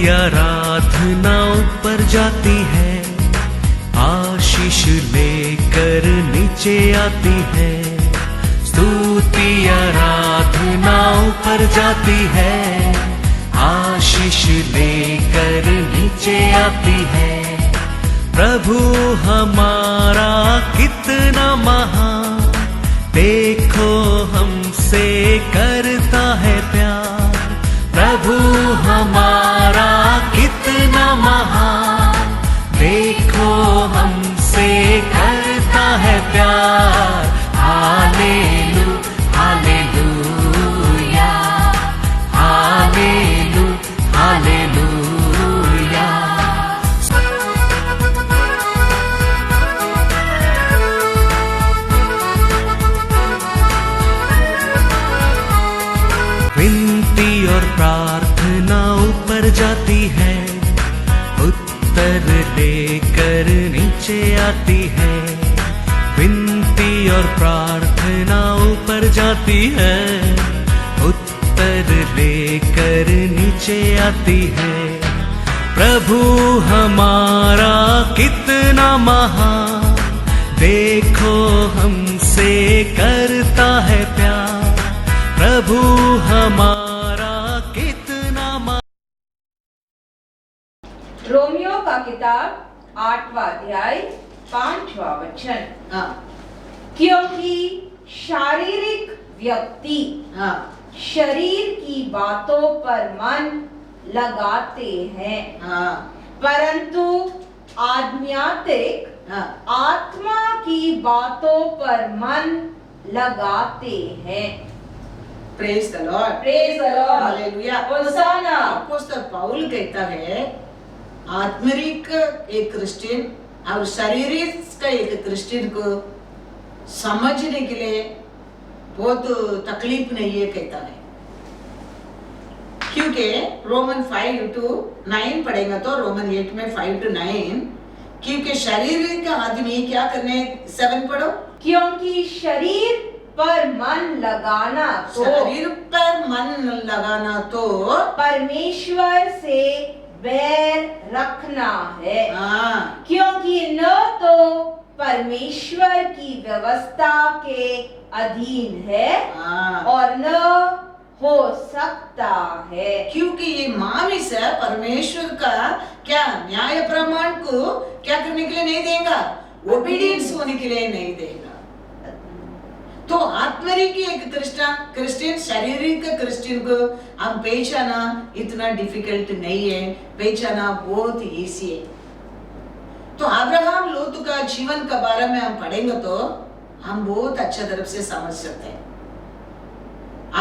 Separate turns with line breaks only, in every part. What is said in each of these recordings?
आराधना ऊपर जाती है, आशीष लेकर नीचे आती है। स्तुति आराधना ऊपर जाती है, आशीष लेकर नीचे आती है। प्रभु हमारा कितना महान, देखो हमसे करता है प्यार। प्रभु हमारा कितना महान, देखो हमसे करता है प्यार। हालेलू हालेलूया, हालेलू हालेलूया। विनती और प्रार्थना ऊपर जाती है, उत्तर लेकर नीचे आती है। विनती और प्रार्थना ऊपर जाती है, उत्तर लेकर नीचे आती है। प्रभु हमारा कितना महान, देखो हमसे करता है प्यार। प्रभु हमारा कितना
रोमियो का किताब 8वां अध्याय 5वां वचन। क्योंकि शारीरिक व्यक्ति शरीर की बातों पर मन लगाते हैं, परंतु आध्यात्मिक आत्मा की बातों पर मन लगाते हैं।
Praise the Lord.
Praise the Lord.
Hallelujah.
होशाना।
अपोस्तल Paul कहता है, आत्मिक एक क्रिश्चियन और शारीरिक का एक क्रिश्चियन को समझने के लिए बहुत तकलीफ नहीं है कहता है। क्योंकि रोमन 5:9 पढ़ेगा तो रोमन 8 में 5-9, क्योंकि शारीरिक आदमी क्या करने 7 पढ़ो।
क्योंकि शरीर पर मन लगाना तो,
शरीर पर मन लगाना तो
परमेश्वर से बैर रखना है। क्योंकि न तो परमेश्वर की व्यवस्था के अधीन है और न हो सकता है।
क्योंकि ये मामिस परमेश्वर का क्या न्याय प्रमाण को क्या करने के लिए नहीं देगा, ओबीडियंस होने के लिए नहीं देगा। तो आत्मरिक एक क्रिश्चियन शारीरिक क्रिश्चियन को हम पहचाना इतना डिफिकल्ट नहीं है, पहचाना बहुत इजी है। तो अब्राहम लोत का जीवन के बारे में हम पढ़ेंगे तो हम बहुत अच्छा तरफ से समझ सकते हैं।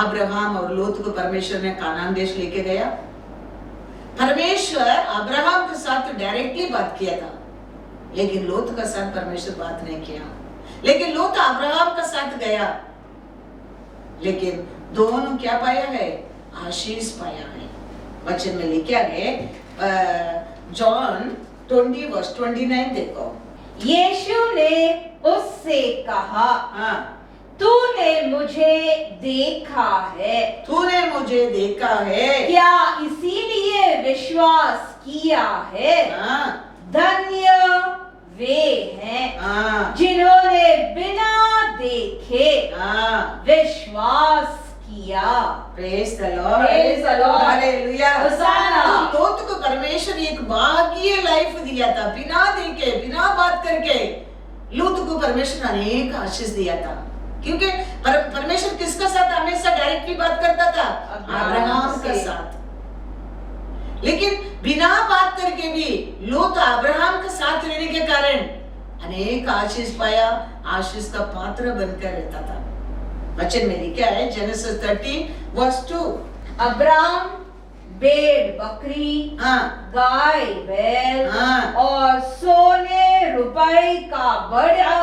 अब्राहम और लोत को परमेश्वर ने कानान देश लेके गया। परमेश्वर अब्राहम के साथ डायरेक्टली बात किया था, लेकिन लोत के साथ परमेश्वर बात नहीं किया। लेकिन लोत अब्राहम के साथ गया, लेकिन दोनों क्या पाया है, आशीष पाया है। वचन में लिखा है जॉन 20:29 देखो।
यीशु ने उससे कहा, तूने मुझे देखा है।
तूने मुझे देखा है,
क्या इसीलिए विश्वास किया है? धन्य वे हैं जिन्होंने बिना देखे विश्वास किया।
Praise the lord,
praise the Lord,
hallelujah,
hosanna.
Lot को परमेश्वर एक भाग्य लाइफ दिया था, बिना देखे बिना बात करके लोत को परमेश्वर अनेक आशीष दिया था। क्योंकि परमेश्वर किसका साथ हमेशा डायरेक्टली बात करता था, अब्राहम के साथ। लेकिन बिना बात करके भी लोत अब्राहम के साथ रहने के कारण अनेक आशीष पाया, आशीष का पात्र बनकर रहता था। वचन में लिखा है जेनेसिस 13:2।
अब्राहम भेड़ बकरी, गाय बैल और सोने रुपए का बड़ा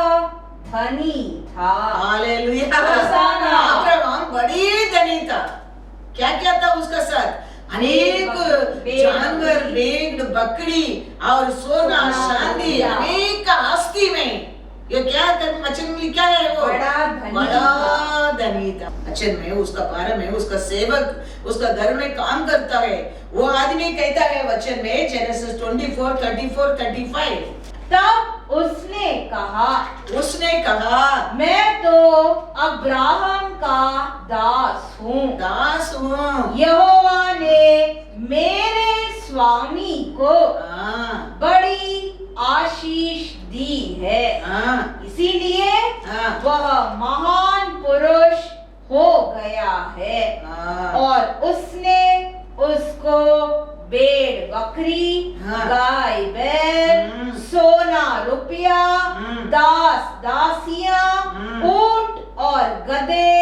धनी था।
हालेलुया, अब्राहम बड़ी धनी था। क्या क्या था उसका साथ, अनेक जानवर, भेड़ बकरी और सोना चांदी, अनेक आस्ती में ये क्या कर वचन में क्या है वो बड़ा धनी था। वचन में उसका बारे में उसका सेवक उसका घर में काम करता है, वो आदमी कहता है वचन में जेनेसिस 24, 34, 35।
तब उसने कहा मैं तो अब्राहम का दास हूँ। यहोवा ने मेरे स्वामी को बड़ी आशीष दी है, इसीलिए वह महान पुरुष हो गया है। और उसने उसको भेड़ बकरी, गाय बैल, सोना रुपया, दास दासियां, ऊंट और गधे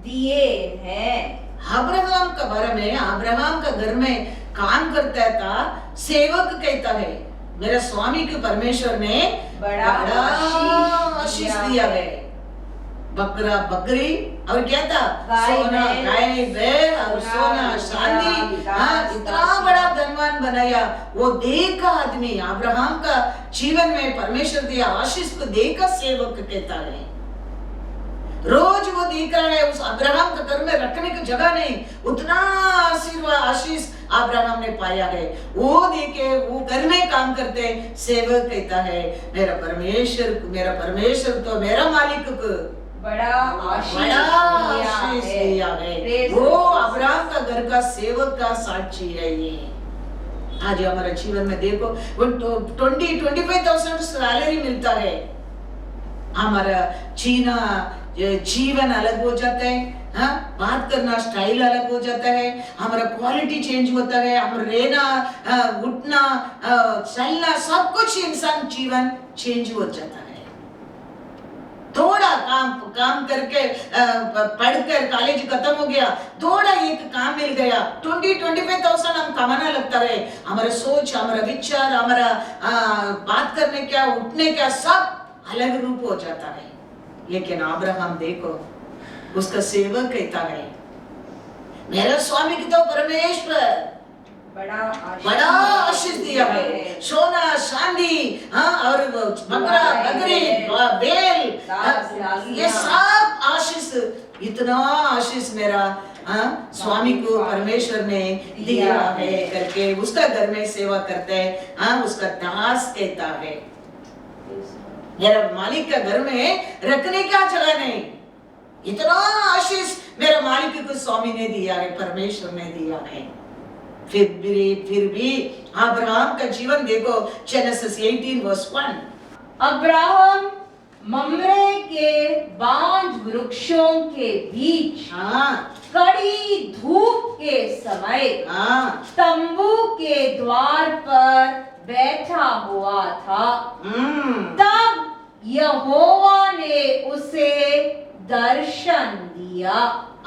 दिए हैं।
अब्राहम का बारे में, अब्राहम का घर में काम करता था, सेवक कहता है मेरे स्वामी के परमेश्वर ने बड़ा आशीष दिया है। बकरा बकरी और क्या था, सोना गाय बैल और सोना चांदी, इतना बड़ा धनवान बनाया। वो देखा आदमी अब्राहम का जीवन में परमेश्वर दिया आशीष को देखा सेवक कहता है। रोज वो देख रहा है, उस अब्राहम का घर में रखने की जगह नहीं, उतना आशीर्वाद आशीष अब्राहम ने पाया है। वो देखे वो घर में काम करते, सेवक कहता है मेरा परमेश्वर तो मेरा मालिक को
बड़ा आशीष दिया है।
वो अब्राहम का घर का सेवक का साक्षी है। ये आज हमारे जीवन में देखो 20-25,000 सैलरी मिलता है, हमारा जीवन अलग हो जाता है, बात करना स्टाइल अलग हो जाता है, हमारा क्वालिटी चेंज होता है, हमारा रहना उठना चलना सब कुछ इंसान जीवन चेंज हो जाता है। थोड़ा काम करके पढ़कर कॉलेज खत्म हो गया, थोड़ा एक काम मिल गया, 20-25,000 हम कमाना लगता है। हमारा सोच, हमारा विचार, हमारा बात करने क्या उठने क्या सब अलग रूप हो जाता है। लेकिन अब्राहम देखो उसका सेवक कहता है मेरे स्वामी की तो परमेश्वर बड़ा आशीष दिया है, सोना चांदी और बकरा बकरी बैल, ये सब आशीष, इतना आशीष मेरा स्वामी को परमेश्वर ने दिया है करके उसका घर में सेवा करते हैं। उसका दास कहता है मेरा मालिक का घर में रखने का जगह नहीं, इतना आशीष मेरा मालिक को स्वामी ने दिया है, परमेश्वर ने दिया है। फिर भी अब्राहम का जीवन देखो, जेनेसिस 18:1।
अब्राहम मम्रे के बांज वृक्षों के बीच कड़ी धूप के समय तंबू के द्वार पर बैठा हुआ था। तब यहोवा ने उसे दर्शन दिया।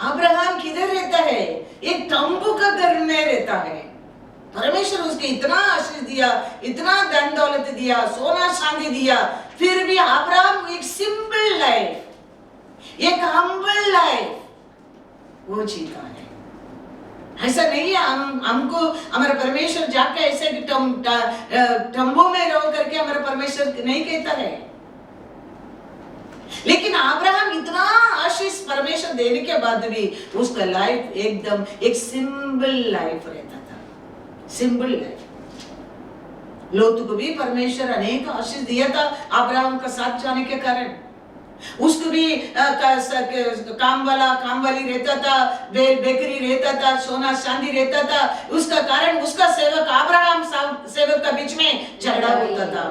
अब्राहम किधर रहता है? एक तंबू का घर में रहता है। परमेश्वर उसके इतना आशीष दिया, इतना धन दौलत दिया, सोना चांदी दिया, फिर भी अब्राहम एक सिंपल लाइफ, एक हम्बल लाइफ वो जीता है। ऐसा नहीं है हमको हमारा परमेश्वर जाके ऐसे तंबू में रहो करके हमारा परमेश्वर नहीं कहता है। लेकिन अब्राहम इतना आशीष परमेश्वर देने के बाद भी उसका लाइफ एकदम एक सिंपल लाइफ रहता था, सिंपल लाइफ। लोत को भी परमेश्वर अनेक आशीष दिया था अब्राहम का साथ जाने के कारण। उसको भी काम वाली रहता था, बेकरी रहता था, सोना चांदी रहता था, उसका कारण उसका सेवक अब्राहम सेवक का बीच में झगड़ा होता था।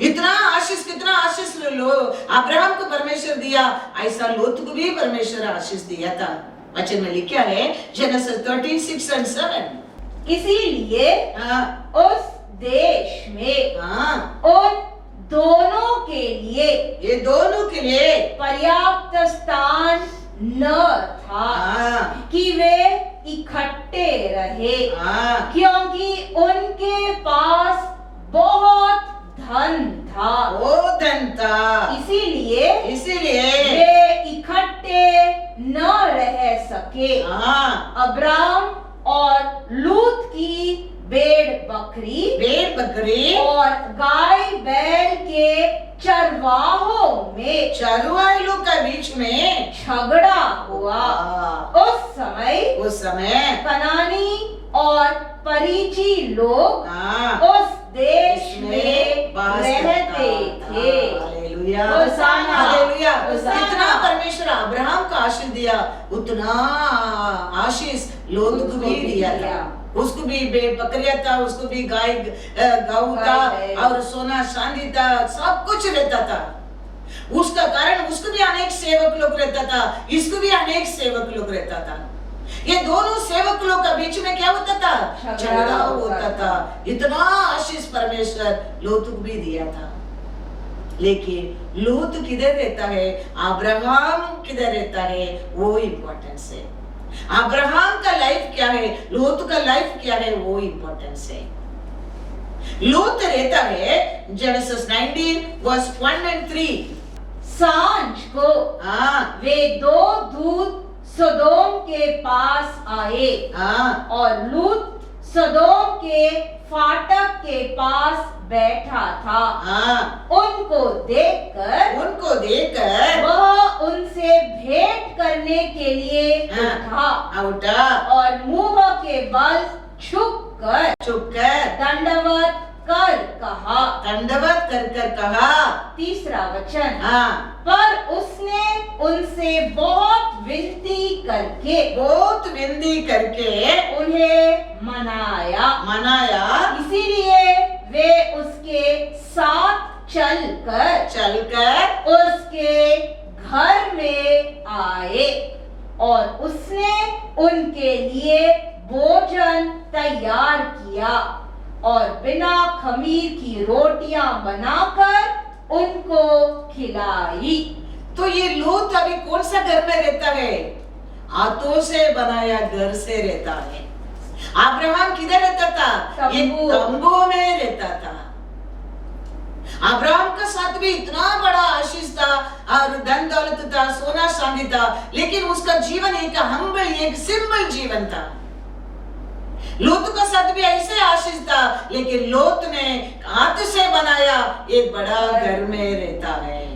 इतना आशीष, कितना आशीष लो अब्राहम को परमेश्वर दिया, ऐसा लोत को भी परमेश्वर आशीष दिया था। वचन में लिखा है जेनेसिस 13:6-7।
इसीलिए उस देश में उन दोनों के लिए,
ये दोनों के लिए
पर्याप्त स्थान न था कि वे इकट्ठे रहे, क्योंकि उनके पास बहुत धन था।
वो धन था,
इसीलिए वे इकट्ठे न रह सके। अब्राहम और लूत की भेड़ बकरी
और
गाय बैल के चरवाहों में
चरवाहे के बीच में
झगड़ा हुआ। उस
उस समय
कनानी और परिची लोग उस देश में रहते थे।
Hallelujah,
hosanna,
hallelujah.
होसाना।
जितना परमेश्वर अब्राहम को आशीष दिया उतना आशीष लोत को भी दिया था। उसको भी बकरिया था, उसको भी गाय गऊ था और सोना चांदी था, सब कुछ रहता था। उसका कारण उसको भी अनेक सेवक लोग रहता था, इसको भी अनेक सेवक लोग रहता था। ये दोनों सेवक लोग के बीच में क्या होता था? झगड़ा होता था। इतना आशीष परमेश्वर लोत को भी दिया था। लेकिन लोत किधर रहता है, अब्राहम किधर रहता है, वो इम्पोर्टेंस है। अब्राहम का लाइफ क्या है, लोत का लाइफ क्या है, वो इम्पोर्टेंस है। लोत रहता है जेनेसिस 19 वर्स 1 and 3।
सांझ को वे दो दूत सदोम के पास आए और लूत सदोम के फाटक के पास बैठा था। उनको देखकर वह उनसे भेंट करने के लिए उठा और मुंह के बल झुककर दंडवत कर कहा। तीसरा वचन, पर उसने उनसे बहुत विनती करके उन्हें मनाया। इसीलिए वे उसके साथ चलकर उसके घर में आए और उसने उनके लिए भोजन तैयार किया और बिना खमीर की रोटियां बनाकर उनको खिलाई। तो ये लोत अभी कौन सा घर में रहता है? हाथों से बनाया घर से रहता है। अब्राहम किधर रहता था? ये तंबू में रहता था। अब्राहम का साथ भी इतना बड़ा आशीष था और धन दौलत था, सोना चांदी था, लेकिन उसका जीवन एक हम्बल, एक सिंपल जीवन था। लोत का साथ भी ऐसे आशीष था, लेकिन लोत ने हाथ से बनाया एक बड़ा घर में रहता है।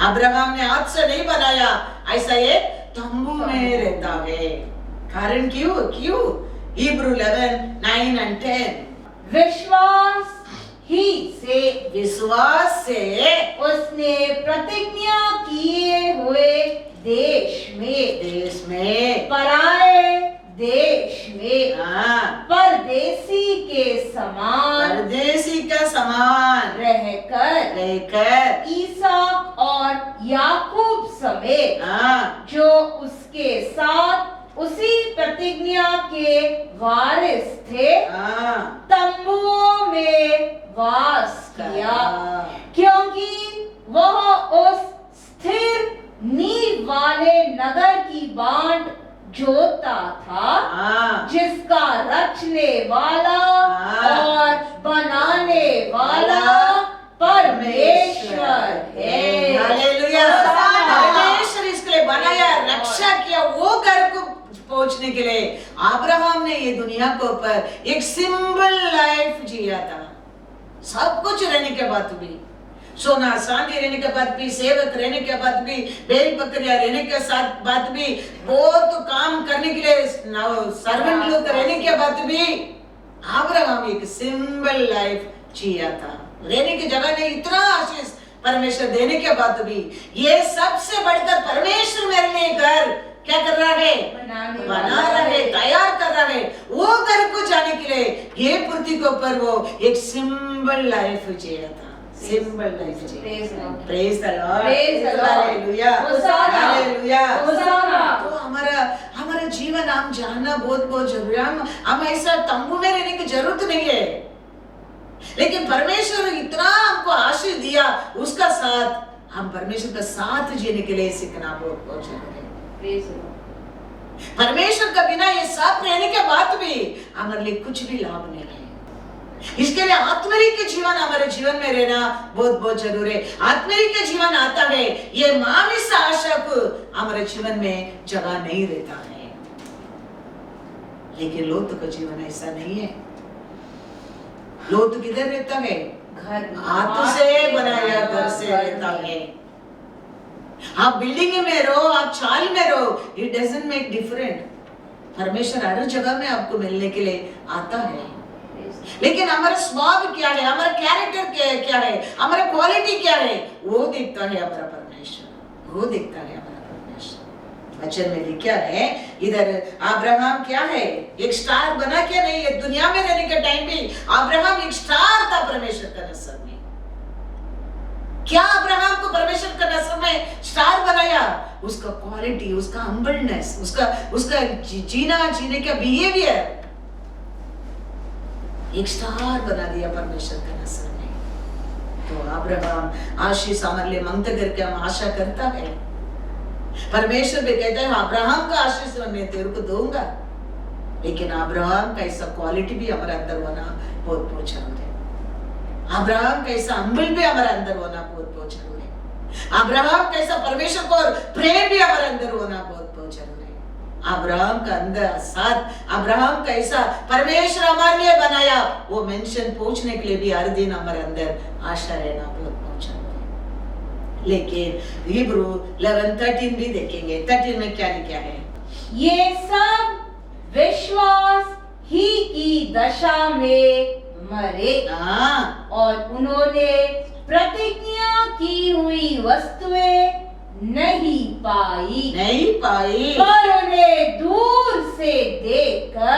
अब्राहम ने हाथ से नहीं बनाया, ऐसा एक तंबू में रहता है। कारण क्यों? Hebrew 11:9 and 10। विश्वास से उसने प्रतिज्ञा किए हुए देश में पराए देश में परदेसी का समान रहकर ईसाक और याकूब समेत जो उसके साथ उसी प्रतिज्ञा के वारिस थे तंबुओं में वास किया, क्योंकि वह उस स्थिर नींव वाले नगर की बांट जोता था जिसका रचने वाला और बनाने वाला परमेश्वर है।
हालेलुया। परमेश्वर इसके लिए बनाया, रक्षा किया, वो घर को पहुंचने के लिए अब्राहम ने ये दुनिया के ऊपर एक सिंपल लाइफ जिया था। सब कुछ रहने के बाद भी, सोना चांदी रहने के बाद भी, सेवक रहने के बाद भी, भेड़ बकरियां रहने के साथ बाद भी, बहुत काम करने के लिए सर्वेंट लोग रहने के बाद भी अब्राहम एक सिंपल लाइफ जिया था। रहने की जगह नहीं, इतना आशीष परमेश्वर देने के बाद भी ये सबसे बढ़कर परमेश्वर मेरे लिए घर क्या कर रहा है? बना रहा है, तैयार कर रहा है। वो घर को जाने के लिए ये पृथ्वी के ऊपर वो एक सिंपल लाइफ जिया था। सिंपल लाइफ जिया। Praise the Lord. Hallelujah, hallelujah. तो हमारा जीवन हम जानना बहुत बहुत जरूरी है। हम ऐसा तंबू में रहने की जरूरत नहीं है, लेकिन परमेश्वर इतना हमको आशीष दिया, उसका साथ हम परमेश्वर का साथ जीने के लिए सीखना बहुत बहुत जरूरी है। परमेश्वर का बिना ये सब रहने के बाद भी हमारे लिए कुछ भी लाभ नहीं है। इसके लिए आत्मरीय के जीवन हमारे जीवन में रहना बहुत बहुत जरूरी है। आत्मरीय के जीवन आता है, ये मानवीय आशा को हमारे जीवन में जगह नहीं रहता है। लेकिन लोत का जीवन ऐसा नहीं है। लोत किधर रहता है?
घर में।
हाथ से बनाया घर से रहता है। आप बिल्डिंग में रहो, आप चाल में रहो, इट डजंट मेक डिफरेंट। परमेश्वर हर जगह में आपको मिलने के लिए आता है, लेकिन हमारा स्वभाव क्या है, हमारा कैरेक्टर क्या है, हमारा क्वालिटी क्या है, वो देखता है हमारा परमेश्वर, वो देखता है हमारा परमेश्वर। वचन में लिखा है इधर अब्राहम क्या है, एक स्टार बना क्या नहीं है, दुनिया में रहने के टाइम भी अब्राहम एक स्टार था परमेश्वर का नजर में। क्या अब्राहम को परमेश्वर का नजर में स्टार बनाया? उसका क्वालिटी, उसका हम्बलनेस, उसका जीने का बिहेवियर एक स्टार बना दिया परमेश्वर का नजर में। तो अब्राहम आशीष हमारे लिए मांगते करके हम आशा करता है। परमेश्वर भी कहता है अब्राहम का आशीष मैं तेरे को दूंगा, लेकिन अब्राहम का ऐसा क्वालिटी भी हमारे अंदर होना बहुत बहुत जरूरी है। अब्राहम का ऐसा हम्बल भी हमारे अंदर होना बहुत बहुत जरूरी है। अब्राहम का ऐसा परमेश्वर को प्रेम भी हमारे अंदर होना बहुत बहुत जरूरी है। अब्राहम का अंदर साथ, अब्राहम का ऐसा परमेश्वर हमारे लिए बनाया, वो मेंशन पहुंचने के लिए भी हर दिन हमारे अंदर आशा रहना बहुत बहुत जरूरी है। लेकिन हिब्रू 11:13 भी देखेंगे, 13 में क्या लिखा है?
ये सब विश्वास ही की दशा में मरे और उन्होंने प्रतिज्ञा की हुई वस्तुएं नहीं पाई, पर उन्हें दूर से देखकर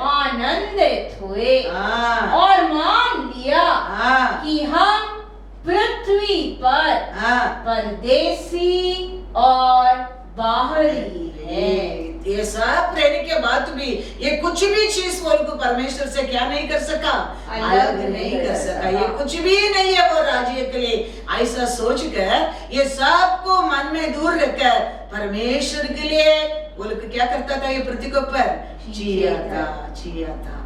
आनंदित हुए और मान लिया कि हम पृथ्वी पर परदेसी और बाहरी है।
ये सब रहने के बाद भी ये कुछ भी चीज को परमेश्वर से क्या नहीं कर सका, अलग नहीं कर सका। ये कुछ भी नहीं है वो राज्य के लिए। ऐसा सोचकर ये सबको मन में दूर रखकर परमेश्वर के लिए वो लोग क्या करता था, ये पृथ्वी के ऊपर जिया था।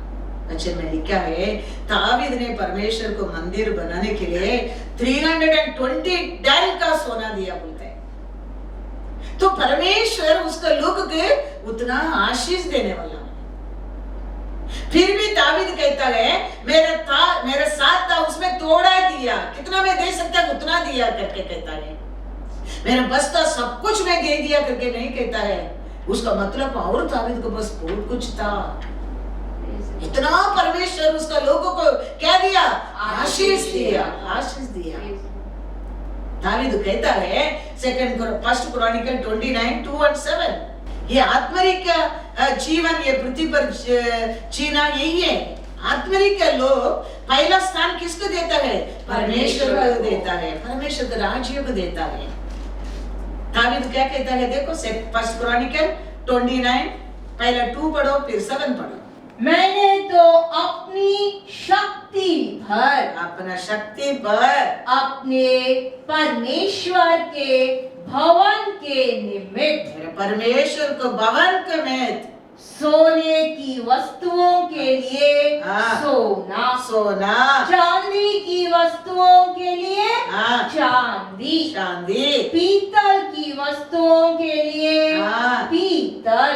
वचन में लिखा है दावीद ने परमेश्वर को मंदिर बनाने के लिए 320 टन का सोना दिया बोलते हैं। तो परमेश्वर उसका लोग के उतना आशीष देने वाला। फिर भी दावीद कहता है मेरा साथ था उसमें तोड़ा दिया, कितना मैं दे सकता उतना दिया करके कहता है। मेरा बस था सब कुछ मैं दे दिया करके नहीं कहता है। उसका मतलब और दावीद को बस बहुत कुछ था। इतना परमेश्वर उसका लोगों को क्या दिया, आशीष दिया। दावीद कहता है फर्स्ट क्रॉनिकल 29:2-7 ये आत्मरिक जीवन ये पृथ्वी पर जीना यही है। आत्मरिक लोग पहला स्थान किसको देता है, परमेश्वर को देता है, परमेश्वर के राज्य को देता है। दावीद क्या कहता है देखो फर्स्ट क्रॉनिकल 29 पहला 2 पढ़ो फिर 7 पढ़ो।
मैंने तो अपनी शक्ति भर अपने परमेश्वर के भवन के निमित्त,
मेरे परमेश्वर को भवन के निमित्त
सोने की वस्तुओं के लिए सोना, चांदी की वस्तुओं के लिए चांदी, पीतल की वस्तुओं के लिए पीतल,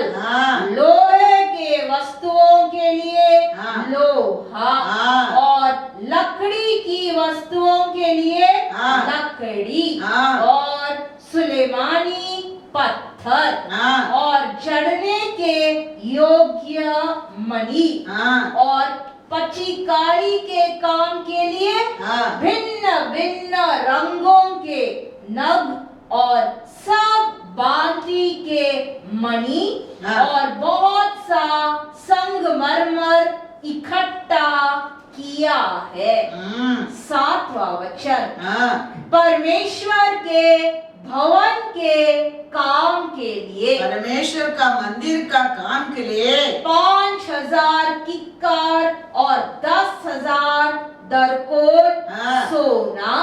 लोहे के वस्तुओं के लिए लोहा और लकड़ी की वस्तुओं के लिए लकड़ी और सुलेमानी पत्थर और जड़ने के योग्य मणि और पचिकारी के काम के लिए भिन्न भिन्न रंगों के नग और सब भांति के मणि और बहुत सा संगमरमर इकट्ठा किया है। 7वां वचन परमेश्वर के भवन के काम के लिए,
परमेश्वर का मंदिर का काम के लिए
5000 किक्कार और 10,000 दरकोट सोना,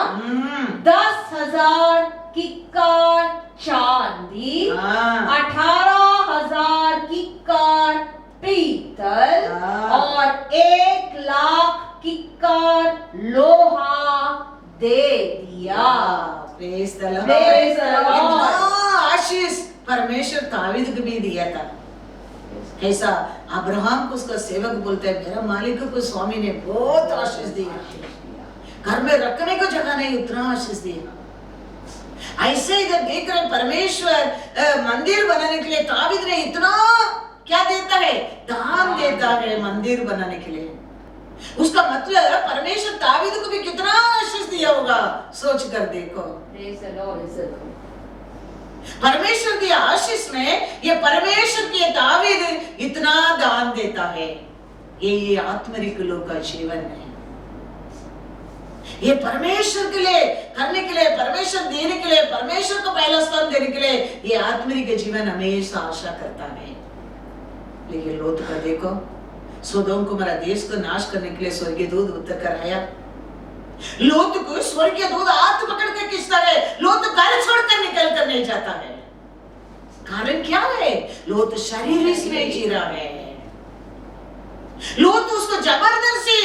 10,000 किक्कार चांदी, 18,000 किक्कार पीतल और 1,00,000 किक्कार लोहा दे दिया।
आशीष परमेश्वर दावीद को भी दिया था। ऐसा अब्राहम को उसका सेवक बोलता है, मेरा मालिक को स्वामी ने बहुत आशीष दिया, घर में रखने को जगह नहीं, उतना आशीष दिया। ऐसे इधर देख रहे परमेश्वर मंदिर बनाने के लिए दाऊद ने इतना क्या देता है, दान देता है मंदिर बनाने के लिए। उसका मतलब परमेश्वर दाऊद को भी कितना आशीष दिया होगा, सोच कर देखो। परमेश्वर की आशीष में ये परमेश्वर के दाऊद इतना दान देता है। ये आत्मिक लोग का जीवन है। ये परमेश्वर के लिए करने के लिए, परमेश्वर देने के लिए, परमेश्वर को पहला स्थान देने के लिए ये आत्मिक जीवन हमेशा आशा करता है। लेकिन लोत का देखो, सोदोम कुमारा देश को नाश करने के लिए स्वर्गीय दूत उतर कर आया। लोत को स्वर्गीय दूत हाथ पकड़ के खींचता है, लोत घर छोड़कर निकल कर नहीं जाता है। कारण क्या है? लोत शरीर में जी रहा है। लोत उसको जबरदस्ती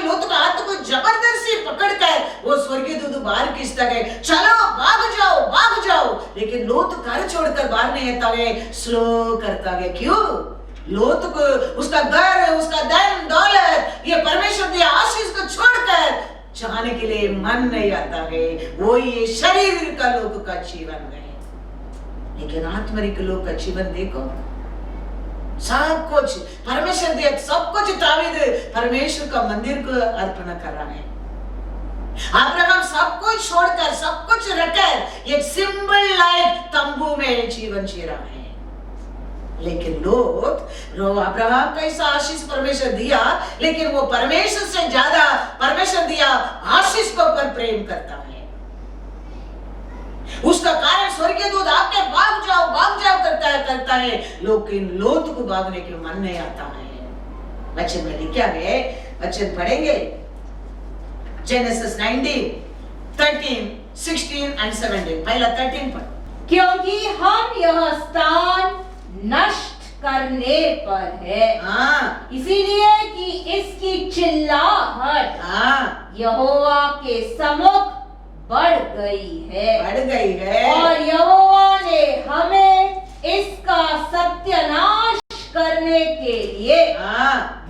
लोत का हाथ को जबरदस्ती पकड़कर वो स्वर्गीय दूत बाहर खींचता है, चलो भाग जाओ। लेकिन लोत घर छोड़कर बाहर नहीं आता है, स्लो करता है। क्यों? लोत को उसका घर, उसका धन दौलत, ये परमेश्वर की आशीष को छोड़कर जाने के लिए मन नहीं आता है। वो ये शरीर का लोग का जीवन है। लेकिन आत्मिक लोग का जीवन देखो, सब कुछ परमेश्वर दे, सब कुछ दाऊद परमेश्वर का मंदिर को अर्पण कर रहा है। अब्राहम सब कुछ छोड़कर, सब कुछ रखकर एक सिंपल लाइफ तंबू में जीवन जी रहा है। लेकिन लोत अब्राहम कैसा आशीष परमेश्वर दिया, लेकिन वो परमेश्वर से ज्यादा परमेश्वर दिया आशीष को पर प्रेम करता है। उसका कारण स्वर्गीय दूत आके भाग जाओ करता है, लेकिन लोत को भागने के मन नहीं आता है। वचन में लिखा है, वचन पढ़ेंगे, जेनेसिस 19, 13, 16 and 17। पहला 13 पढ़।
क्योंकि हम यह स्थान नष्ट करने पर है, इसीलिए कि इसकी चिल्लाहट यहोवा के सम्मुख बढ़ गई है और यहोवा ने हमें इसका सत्यानाश करने के लिए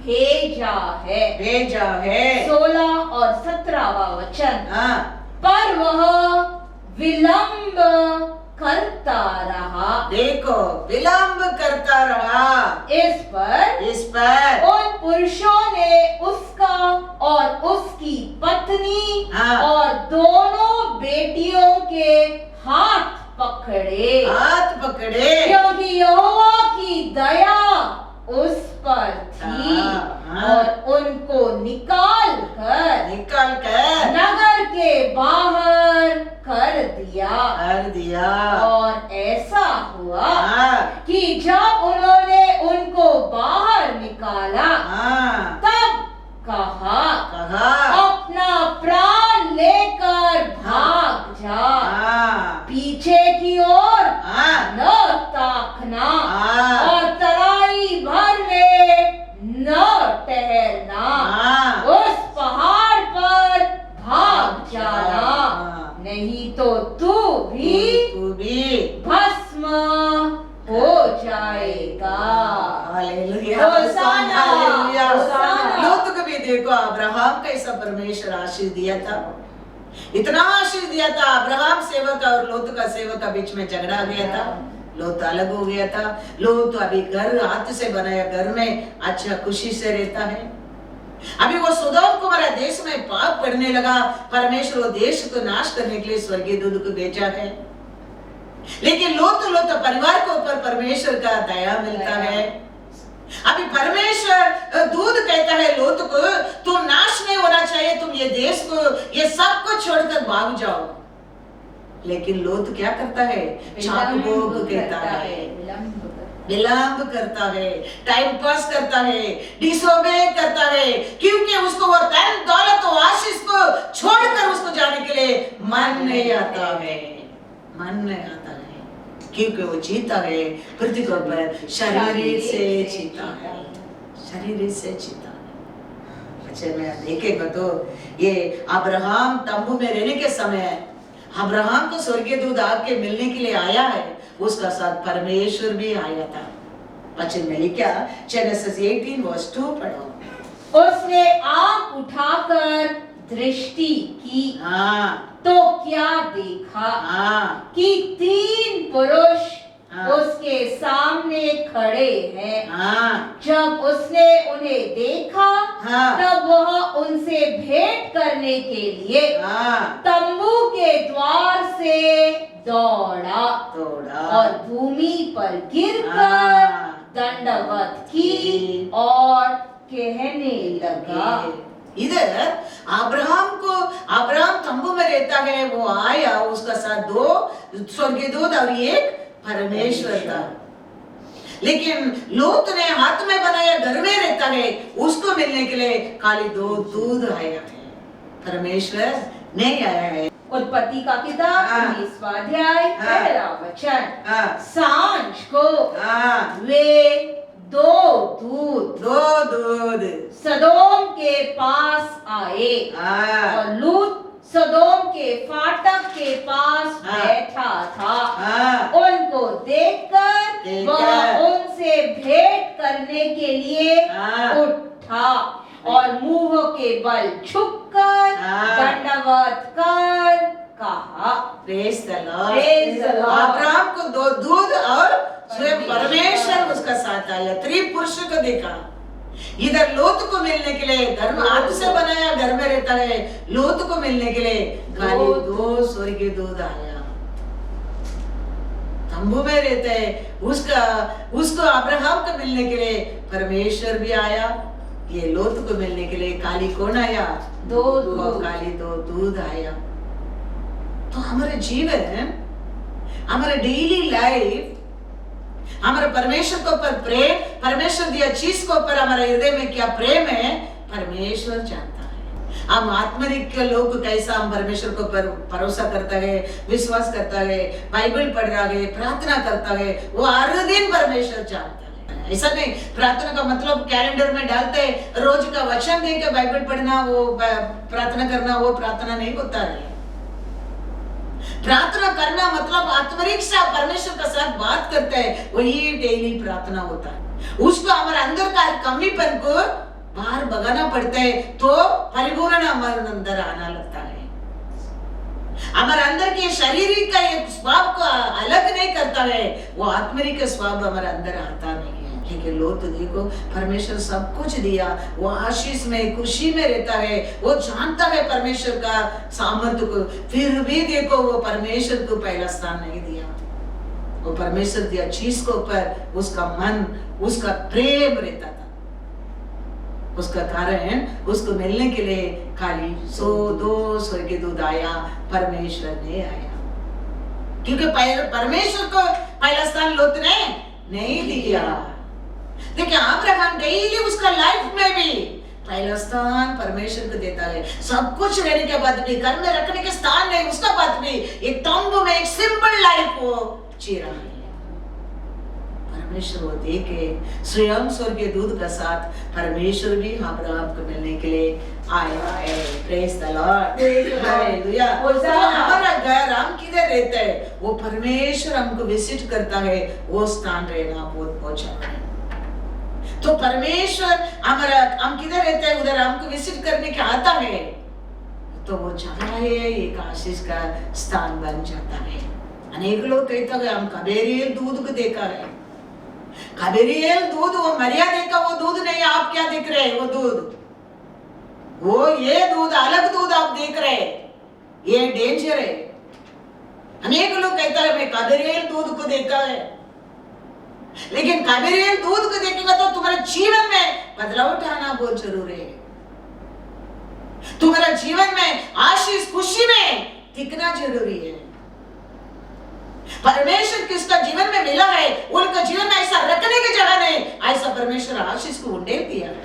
भेजा है। 16 और 17वां वचन। पर वह विलंब करता रहा।
देखो, विलंब करता रहा।
इस पर उन पुरुषों ने उसका और उसकी पत्नी और दोनों बेटियों के हाथ पकड़े, क्योंकि यहोवा की दया उस पर थी और उनको निकाल कर नगर के बाहर कर दिया। और ऐसा हुआ कि जब उन्होंने उनको बाहर निकाला, तब कहा अपना प्राण लेकर भाग जा, पीछे की ओर न ताकना और तराई भर में न ठहरना, उस पहाड़ पर भाग जाना, नहीं तो तू भी भस्म हो जाएगा।
लोत को भी देखो, अब्राहम का ऐसा परमेश्वर आशीष दिया था, इतना आशीष दिया था। अब्राहम सेवक और लोत का सेवक का बीच में झगड़ा आ गया था, लोत अलग हो गया था। लोत अभी घर हाथ से बनाया घर में अच्छा खुशी से रहता है। अभी वो सोदोम कुमारा देश में पाप पड़ने लगा, परमेश्वर वो देश को नाश करने के लिए स्वर्गीय दूत को भेजा है। लेकिन लोत परिवार के ऊपर परमेश्वर का दया मिलता है। अभी परमेश्वर दूत कहता है लोत को, तुम नाश नहीं होना चाहिए, तुम ये देश को, ये सब कुछ छोड़कर भाग जाओ। लेकिन लोत क्या करता है? चाकू कहता है, विलंब करता है, टाइम पास करता है, डिसोबे करता है, क्योंकि उसको वो धन दौलत और आशीष को छोड़कर उसको जाने के लिए मन नहीं आता है, क्योंकि वो जीता है पृथ्वी पर शरीर से जीता है। अच्छा, मैं देखेगा तो ये अब्राहम तंबू में रहने के समय अब्राहम को स्वर्गीय दूत आके मिलने के लिए आया है, उसका साथ परमेश्वर भी आया था। वचन में लिखा जेनेसिस 18 वर्स 2 पढ़ो।
उसने आंख उठाकर दृष्टि की
हाँ
तो क्या देखा
हाँ
कि 3 पुरुष
हाँ।
उसके सामने खड़े हैं।
हाँ
जब उसने उन्हें देखा
हाँ।
तब वह उनसे भेंट करने के लिए
हाँ
तंबू के द्वार से दौड़ा
थोड़ा
और भूमि पर गिरकर
हाँ।
दंडवत की और कहने लगा।
इधर अब्राहम तंबू में रहता है, वो आया, उसका साथ 2 स्वर्गीय दूत और एक परमेश्वर था। लेकिन लोत ने हाथ में बनाया घर में रहता है, उसको मिलने के लिए खाली 2 दूध आया है, परमेश्वर नहीं आया है।
उत्पत्ति का किताब
हाँ।
19वां अध्याय
हाँ।
1 वचन।
हाँ
सांझ को
हाँ
वे 2 दूत
2 दूध
सदोम के पास आए
हाँ
और लूत सदोम के फाटक के पास
हाँ।
बैठा था।
हाँ
उनको देखकर वह उनसे भेंट करने के लिए
हाँ।
उठा और मुंह के बल झुककर
हाँ।
दंडवत कर कहा।
Praise the Lord.
Praise the Lord।
Abraham को 2 दूध और स्वयं परमेश्वर उसका साथ आया, 3 पुरुष को देखा। इधर लोत को मिलने के लिए घर में हाथ से बनाया घर में रहता है, लोत को मिलने के लिए खाली 2 स्वर्गीय दूध आया, तंबू में रहते हैं। उसको अब्राहम को मिलने के लिए परमेश्वर भी आया, ये लोत को मिलने के लिए खाली कौन आया?
2 दूध।
खाली 2 दूध आया। तो हमारे जीवन, हमारे डेली लाइफ, हमारे परमेश्वर के ऊपर प्रेम, परमेश्वर दिया चीज के ऊपर हमारे हृदय में क्या प्रेम है, परमेश्वर जानता है। हम आत्मिक लोग कैसा हम परमेश्वर के ऊपर भरोसा करता है, विश्वास करता है, बाइबल पढ़ रहा है, प्रार्थना करता है, वो हर दिन परमेश्वर जानता है। ऐसा नहीं प्रार्थना का मतलब कैलेंडर में डालते रोज का वचन दे के बाइबल पढ़ना, वो प्रार्थना करना, वो प्रार्थना नहीं होता है। प्रार्थना करना मतलब आत्मिक से परमेश्वर के साथ बात करते हैं, वही डेली प्रार्थना होता है। उसको हमारे अंदर का कमीपन को बाहर भगाना पड़ता है, तो परिपूर्ण हमारे अंदर आना लगता है। हमारे अंदर के शरीर का एक स्वभाव को अलग नहीं करता है, वो आत्मिक स्वभाव हमारे अंदर आता नहीं है। लेकिन लोग तो देखो परमेश्वर सब कुछ दिया, वो आशीष में खुशी में रहता है, वो जानता है परमेश्वर का सामर्थ्य को, फिर भी देखो वो परमेश्वर को पहला स्थान नहीं दिया। वो परमेश्वर दिया चीज के ऊपर उसका मन, उसका प्रेम रहता था। उसका कारण उसको मिलने के लिए खाली 2 स्वर्गीय दूत आया, परमेश्वर ने आया, क्योंकि परमेश्वर को पहला स्थान लोत ने नहीं दिया। देखिए अब्राहम डेली उसका लाइफ में भी पहला स्थान परमेश्वर को देता है। सब कुछ रहने के बाद भी, घर में रखने के स्थान नहीं, उसका बाद भी एक तंबू में एक सिंपल लाइफ वो जी रहा है। परमेश्वर वो देखे स्वयं स्वर्गीय दूत का साथ परमेश्वर भी अब्राहम को मिलने के लिए आया है। Praise the Lord, hallelujah. तो हमारा घर हम किधर रहते हैं, वो परमेश्वर हमको विजिट करता है, वो स्थान रहना बहुत पहुंचा है। तो परमेश्वर हमारा, हम किधर रहते हैं उधर हमको विजिट करने के आता है, तो वो जगह है एक आशीष का स्थान बन जाता है। अनेक लोग कहते हैं हम कबेरियल दूध को देखा है, कबेरियल दूध वो मर्यादा का वो दूध नहीं, आप क्या देख रहे हैं, वो दूध, वो ये दूध अलग दूध आप देख रहे हैं, ये डेंजर है। अनेक लोग कहता है मैं कबेरियल दूध को देखा है, लेकिन कबेरियल दूध को देखेगा तो तुम्हारे जीवन में बदलाव आना बहुत जरूरी है। तुम्हारा जीवन में आशीष खुशी में दिखना जरूरी है। परमेश्वर किसका जीवन में मिला है, उनका जीवन में ऐसा रखने की जगह नहीं, ऐसा परमेश्वर आशीष को उंडेल दिया है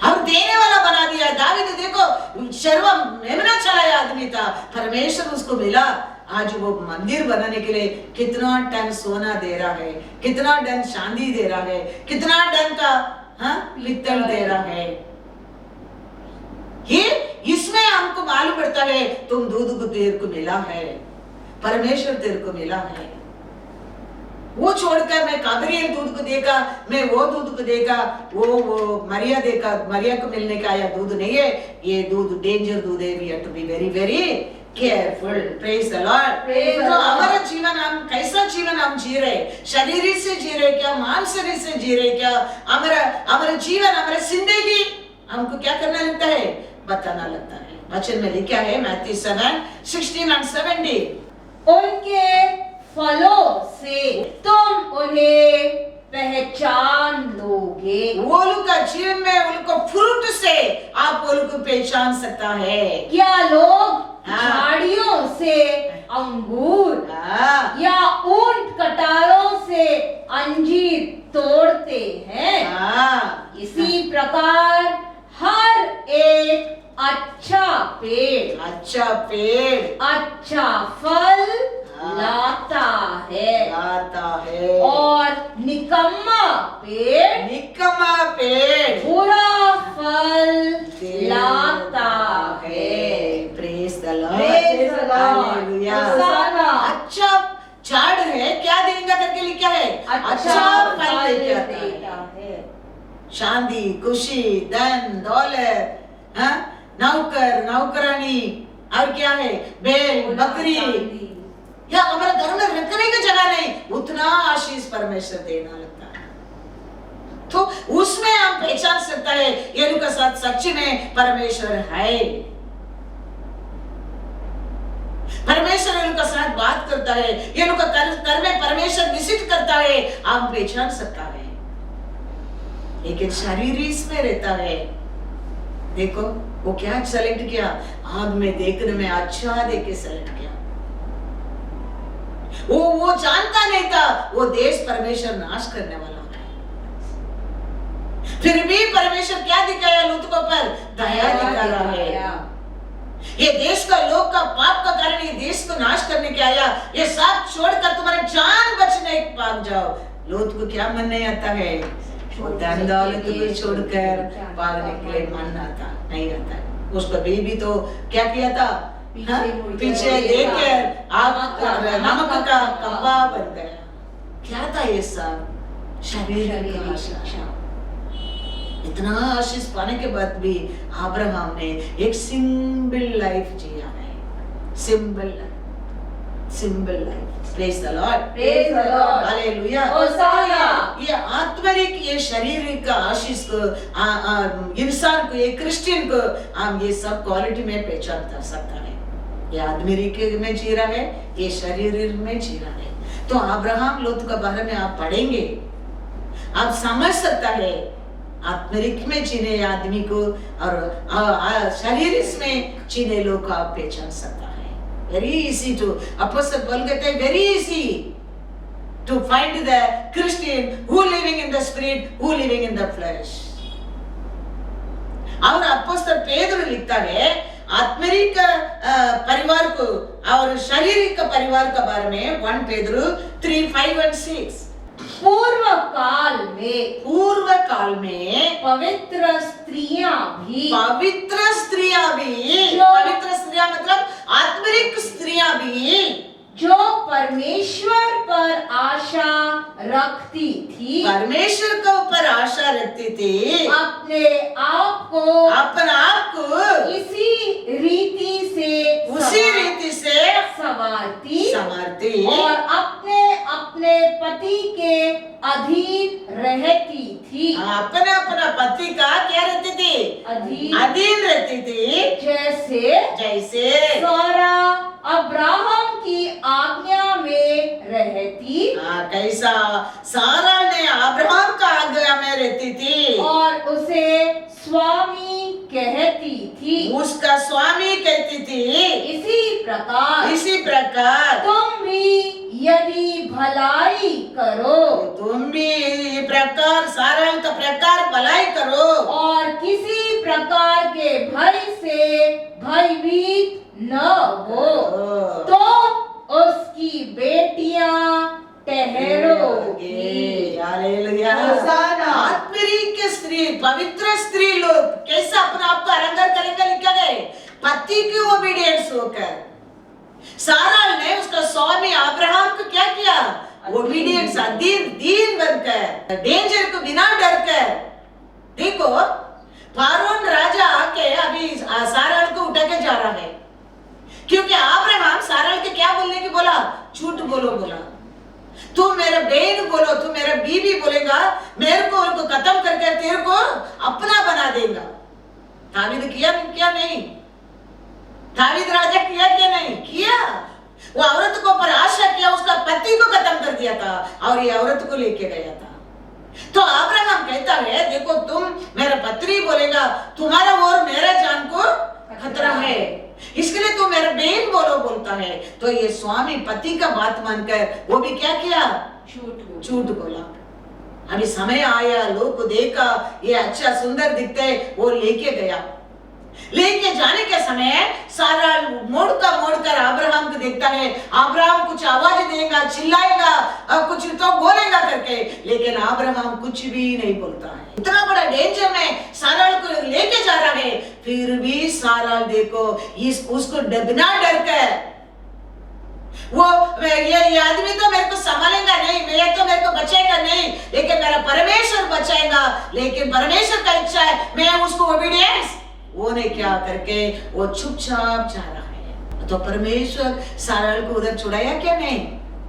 और देने वाला बना दिया। दावीद देखो शर्वा मेमना चलाया आदमी था, परमेश्वर उसको मिला। आज वो मंदिर बनाने के लिए कितना टन सोना दे रहा है, कितना टन चांदी दे रहा है, कितना टन का पित्तल दे रहा है। ये इसमें हमको मालूम पड़ता है तुम दूध को तेरे को मिला है, परमेश्वर तेरे को मिला है। वो छोड़कर मैं काबरियल दूध को देखा, मैं वो दूध को देखा, वो मरिया को मिलने का आया दूध नहीं है, ये दूध डेंजर दूध है। We have to be very very careful. Praise the Lord. तो हमारा जीवन हम कैसा जीवन हम जी रहे, शरीर से जी रहे क्या, मांसरी से जी रहे क्या, हमारा जीवन, हमारा जिंदगी हमको क्या करना लगता है, बताना लगता है। वचन में लिखा है मैथ्यू 7:16 and 17,
उनके फलों से तुम उन्हें पहचान लोगे।
वो लोग का जीवन में उनको फ्रूट से आप वो लोग को पहचान सकता है।
क्या लोग झाड़ियों से अंगूर या ऊंट कटारों से अंजीर तोड़ते हैं, इसी प्रकार हर एक अच्छा पेड़ अच्छा फल लाता है और निकम्मा पेड़ बुरा फल लाता है।
Praise the
Praise the Lord.
Hallelujah. अच्छा झाड़ है, क्या देगा करके लिखा है, अच्छा फल लेके आता है। शांति, खुशी, धन दौलत, नौकर नौकरानी, और क्या है, बैल बकरी, या हमारे घर में रखने की जगह नहीं, उतना आशीष परमेश्वर देना लगता है। तो उसमें हम पहचान सकता है ये लोग का साथ सच्ची में परमेश्वर है। परमेश्वर इनका साथ बात करता है, ये लोग का कर में परमेश्वर विजिट करता है, हम पहचान सकता है। लेकिन शरीर इसमें रहता है। देखो वो क्या सेलेक्ट किया, आग में देखने में अच्छा देख के सेलेक्ट किया। वो जानता नहीं था वो देश परमेश्वर नाश करने वाला है। फिर भी परमेश्वर क्या दिखाया लूत को पर, दया दिखा रहा है। ये देश का लोग का पाप का कारण ये देश को नाश करने के आया, ये सब छोड़कर तुम्हारे जान बचने भाग जाओ। लूत को क्या मन नहीं आता है, वो धन दौलत को छोड़कर भागने के लिए मन आता नहीं आता है। उसका बीबी तो क्या किया था, पीछे देखकर आप नमक का कब्बा बन गया। क्या था ये सब, शरीर का आशा। इतना आशीष पाने के बाद भी अब्राहम ने एक सिंपल लाइफ जिया है, simple life. Praise the Lord, hallelujah. ये आत्मिक, ये शारीरिक का आशीष को इंसान को, ये क्रिश्चियन को हम ये सब क्वालिटी में पहचान कर सकता है। ये आत्मिक में जी रहा है, ये शरीर में जी रहा है। तो अब्राहम लोत के बारे में आप पढ़ेंगे, आप समझ सकता है आत्मिक में जीने आदमी को और शरीर में जीने लोग को आप पहचान सकता है। Very easy to, apostle Paul कहते हैं very easy to find the Christian who living in the spirit, who living in the flesh. और अपोस्टल पेदर लिखता है आत्मिक परिवार को और शारीरिक परिवार के बारे में 1 पेदर 3:5 and 6।
पूर्व काल में पवित्र स्त्रियां भी
पवित्र स्त्रियां मतलब आत्मिक स्त्रियां भी
जो परमेश्वर पर आशा रखती थी,
परमेश्वर के ऊपर आशा रखती थी,
अपने आप को उसी रीति से संवारती और अपने पति के अधीन रहती थी।
अपना पति का क्या रहती थी, अधीन रहती थी। जैसे
सारा अब्राहम की आज्ञा में रहती,
कैसा सारा ने अब्राहम का आज्ञा में रहती थी
और उसे स्वामी कहती थी,
उसका स्वामी कहती थी।
इसी प्रकार तुम भी यदि भलाई करो,
तुम भी प्रकार सारा का प्रकार भलाई करो
और किसी प्रकार के भय से भयभीत न हो, तो उसकी बेटियां ठहरोगी।
हालेलुया। आत्मिक स्त्री, पवित्र स्त्री लोग कैसे अपना आप को अलंकार करेंगे लिखा गया, पति की ओबीडियंस होकर। सारा ने उसका स्वामी अब्राहम को क्या किया, ओबीडियंस दीन बनकर, डेंजर को बिना डर कर। देखो फारून राजा आके अभी साराल को उठा के जा रहा है, क्योंकि अब्राहम साराल के क्या बोलने की बोला, झूठ बोलो बोला, तू मेरे बहन बोलो, तू मेरा बीवी बोलेगा, मेरे को उनको खत्म करके तेरे को अपना बना देगा। दावीद किया क्या नहीं, दावीद राजा किया क्या नहीं किया। वो औरत को पर आशा किया, उसका पति को खत्म कर दिया था और ये औरत को लेके गया था। तो अब्राहम कहता है देखो तुम मेरा पत्री बोलेगा, तुम्हारा और मेरा जान को खतरा है, इसके लिए तुम मेरा बहन बोलो बोलता है। तो ये स्वामी पति का बात मानकर वो भी क्या किया, झूठ बोला। अभी समय आया, लोग को देखा ये अच्छा सुंदर दिखते है, वो लेके गया। लेके जाने के समय सारा मोड़कर अब्राहम को देखता है। अब्राहम कुछ आवाज देगा, चिल्लाएगा और कुछ तो बोलेगा करके, लेकिन अब्राहम कुछ भी नहीं बोलता है। इतना बड़ा डेंजर में साराल को लेके जा रहा है, फिर भी साराल देखो उसको बिना डर कर, वो ये आदमी तो मेरे को संभालेगा नहीं, मेरे को बचाएगा नहीं, लेकिन मेरा परमेश्वर बचाएगा। लेकिन परमेश्वर का इच्छा है मैं उसको ओबीडियंस, वो ने क्या करके वो चुपचाप जा रहा है। तो परमेश्वर साराल को उधर छुड़ाया क्या नहीं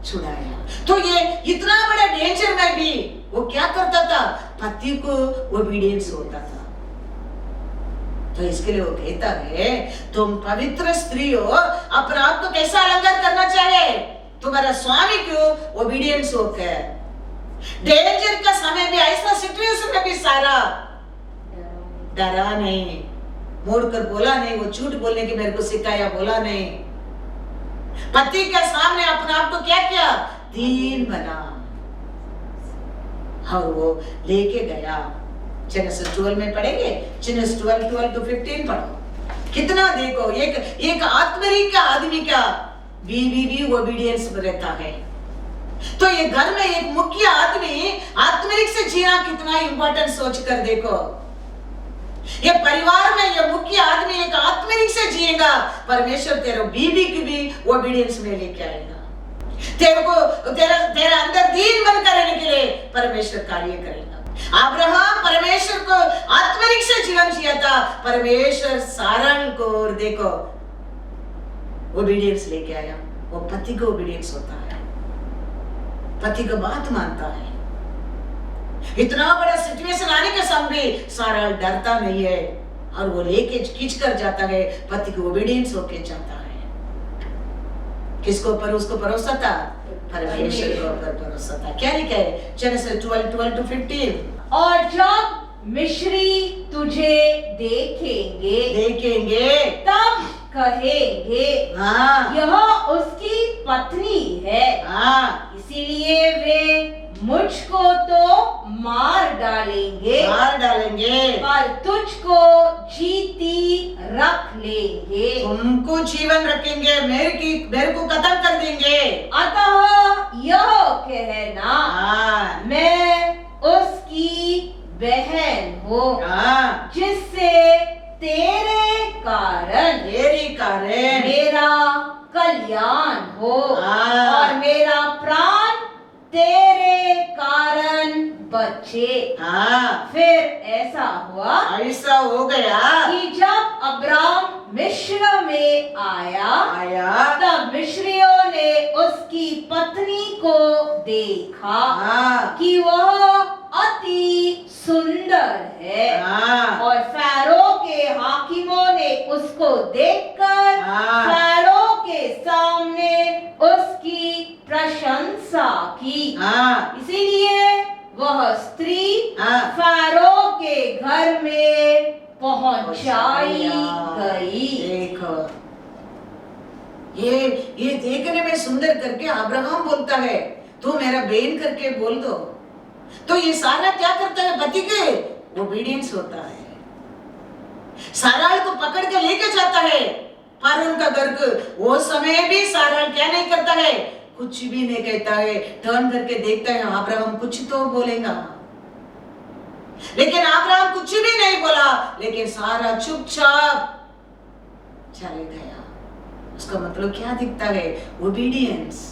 छुड़ाया। तो ये इतना बड़ा डेंजर में भी वो क्या करता था, पति को ओबीडियंस होता था। तो इसके लिए वो कहता है तुम पवित्र स्त्री हो, अपने आप को कैसा अलंकार करना चाहिए, तुम्हारा स्वामी को ओबीडियंस होकर। डेंजर का समय भी, ऐसा सिचुएशन में भी सारा डरा नहीं, मोड़कर बोला नहीं, वो झूठ बोलने की मेरे को सिखाया बोला नहीं, पति के सामने अपने आप को क्या किया, दीन बना और वो लेके गया। जेनेसिस 12 में पढ़ेंगे, जेनेसिस 12 to 15 पढ़ो। कितना देखो एक आत्मरिक का आदमी का भी ओबीडियंस रहता है। तो ये घर में एक मुख्य आदमी आत्मरिक से जीना कितना इंपॉर्टेंट सोच कर देखो। ये परिवार में ये मुख्य आदमी एक आत्मरिक से जिएगा, परमेश्वर तेरे बीवी की भी ओबीडियंस में लेके आएगा। तेरे को तेरा अंदर दीन बनकर रहने के लिए परमेश्वर कार्य करेगा। अब्राहम परमेश्वर को आत्मरिक से जीवन जिया था, परमेश्वर साराल को और देखो ओबीडियंस लेके आया। वो पति को ओबीडियंस होता है, पति को बात मानता है। इतना बड़ा सिचुएशन आने के सामने साराल डरता नहीं है और वो लेके खींच कर जाता है, पति को ओबीडियंस होके जाता है। किसको ऊपर उसको भरोसा था, परमेश्वर के ऊपर भरोसा था। क्या लिखा है जेनेसिस 12 to 15।
और जब मिस्री तुझे देखेंगे तब कहेंगे
हाँ,
यह उसकी पत्नी है,
हाँ,
इसीलिए वे मुझको तो मार डालेंगे पर तुझको जीती रख लेंगे।
तुमको जीवन रखेंगे, मेरे को खत्म कर देंगे।
अतः यह कहना
हाँ,
मैं उसकी बहन हूँ,
हाँ,
जिससे तेरे कारण मेरा कल्याण हो
हाँ,
और मेरा प्राण तेरे कारण बचे।
हाँ,
फिर ऐसा हुआ
हो गया
कि जब अब्राम मिस्र में आया तब मिस्रियों ने उसकी पत्नी को देखा
हाँ,
कि वह अति सुंदर है
हाँ,
और फैरो के हाकिमों ने उसको देखकर
हाँ,
फैरो के सामने उसकी प्रशंसा की।
हाँ,
इसीलिए वह स्त्री
हाँ,
फैरो के घर में पहुंचाई गई।
देखो ये देखने में सुंदर करके अब्राहम बोलता है तू मेरा बहन करके बोल दो। तो ये सारा क्या करता है, पति के ओबीडियंस होता है। साराल को पकड़ के लेके जाता है फारून का घर को। वो समय भी साराल क्या नहीं करता है, कुछ भी नहीं कहता है, टर्न करके देखता है अब्राहम कुछ तो बोलेगा, लेकिन अब्राहम कुछ भी नहीं बोला, लेकिन सारा चुपचाप चले गया। उसका मतलब क्या दिखता है, ओबीडियंस।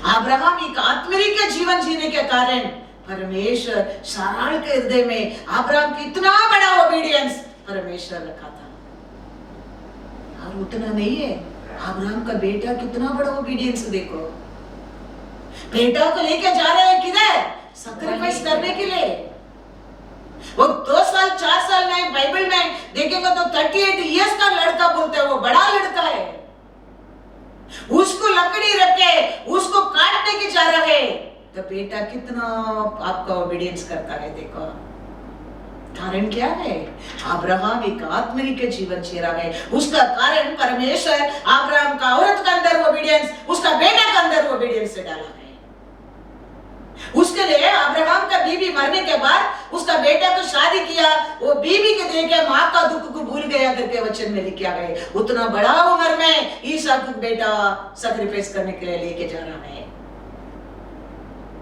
अब्राहम एक आत्मिक जीवन जीने के कारण परमेश्वर साराल के हृदय में अब्राहम की इतना बड़ा ओबीडियंस परमेश्वर रखा था। और उतना नहीं है, अब्राहम का बेटा कितना बड़ा ओबीडियंस देखो। बेटा को लेके जा रहे हैं किधर? सैक्रिफाइस करने के लिए। वो 2 साल 4 साल में बाइबल में देखेंगे तो 38 इयर्स का लड़का बोलते हैं, वो बड़ा लड़का है। उसको लकड़ी रखे उसको काटने की जा रहे हैं, तो बेटा कितना आपका ओबीडियंस करता है देखो। कारण क्या है? अब्राहम एक आत्मिक जीवन जी रहा है। उसका कारण परमेश्वर अब्राहम का औरत के अंदर ओबीडियंस, उसका बेटा के अंदर ओबीडियंस से डाला है। उसके लिए अब्राहम का बीवी मरने के बाद उसका बेटा को शादी किया, वो बीवी के देखे माँ का दुख को भूल गया करके वचन में लिखा गया। उतना बड़ा उम्र में ईसा को बेटा सैक्रिफाइस करने के लिए लेके जा रहा है।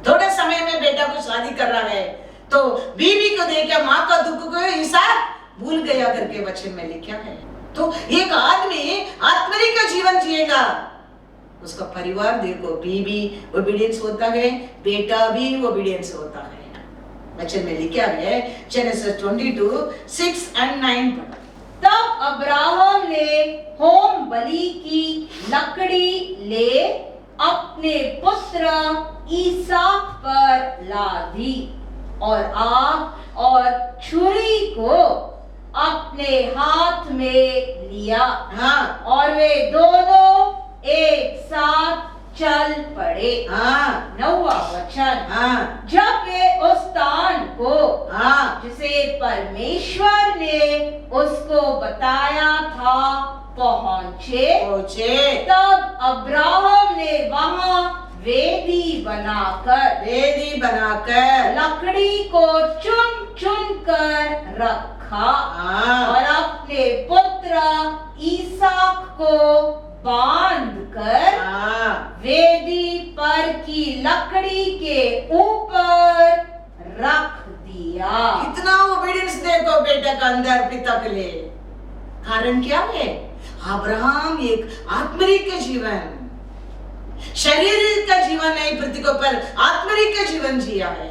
थोड़े समय में बेटा को शादी कर रहा है, तो बीवी को देखे माँ का दुख को ईसा भूल गया करके वचन में लिखा है। तो एक आदमी आत्मिक जीवन जिएगा, उसका परिवार देखो, बीवी ओबीडियंस होता है, बेटा भी ओबीडियंस होता है। वचन में लिखा है जेनेसिस 22:6-9 पढ़ो।
तब अब्राहम ने होम बलि की लकड़ी ले अपने पुत्र ईसाक पर ला दी और आग और छुरी को अपने हाथ में लिया।
हाँ।
और वे दोनों एक साथ चल पड़े। 9वां वचन। जब वे उस स्थान को जिसे परमेश्वर ने उसको बताया था पहुंचे, तब अब्राहम ने वहां वेदी बनाकर लकड़ी को चुन चुन कर रखा और अपने पुत्र ईसाक को बांध कर वेदी पर की लकड़ी के ऊपर रख दिया।
इतना ओबीडियंस देखो बेटा का अंदर पिता के लिए। कारण क्या है? अब्राहम एक आत्मिक जीवन, शरीर का जीवन नहीं, पृथ्वी के ऊपर आत्मिक जीवन जिया है।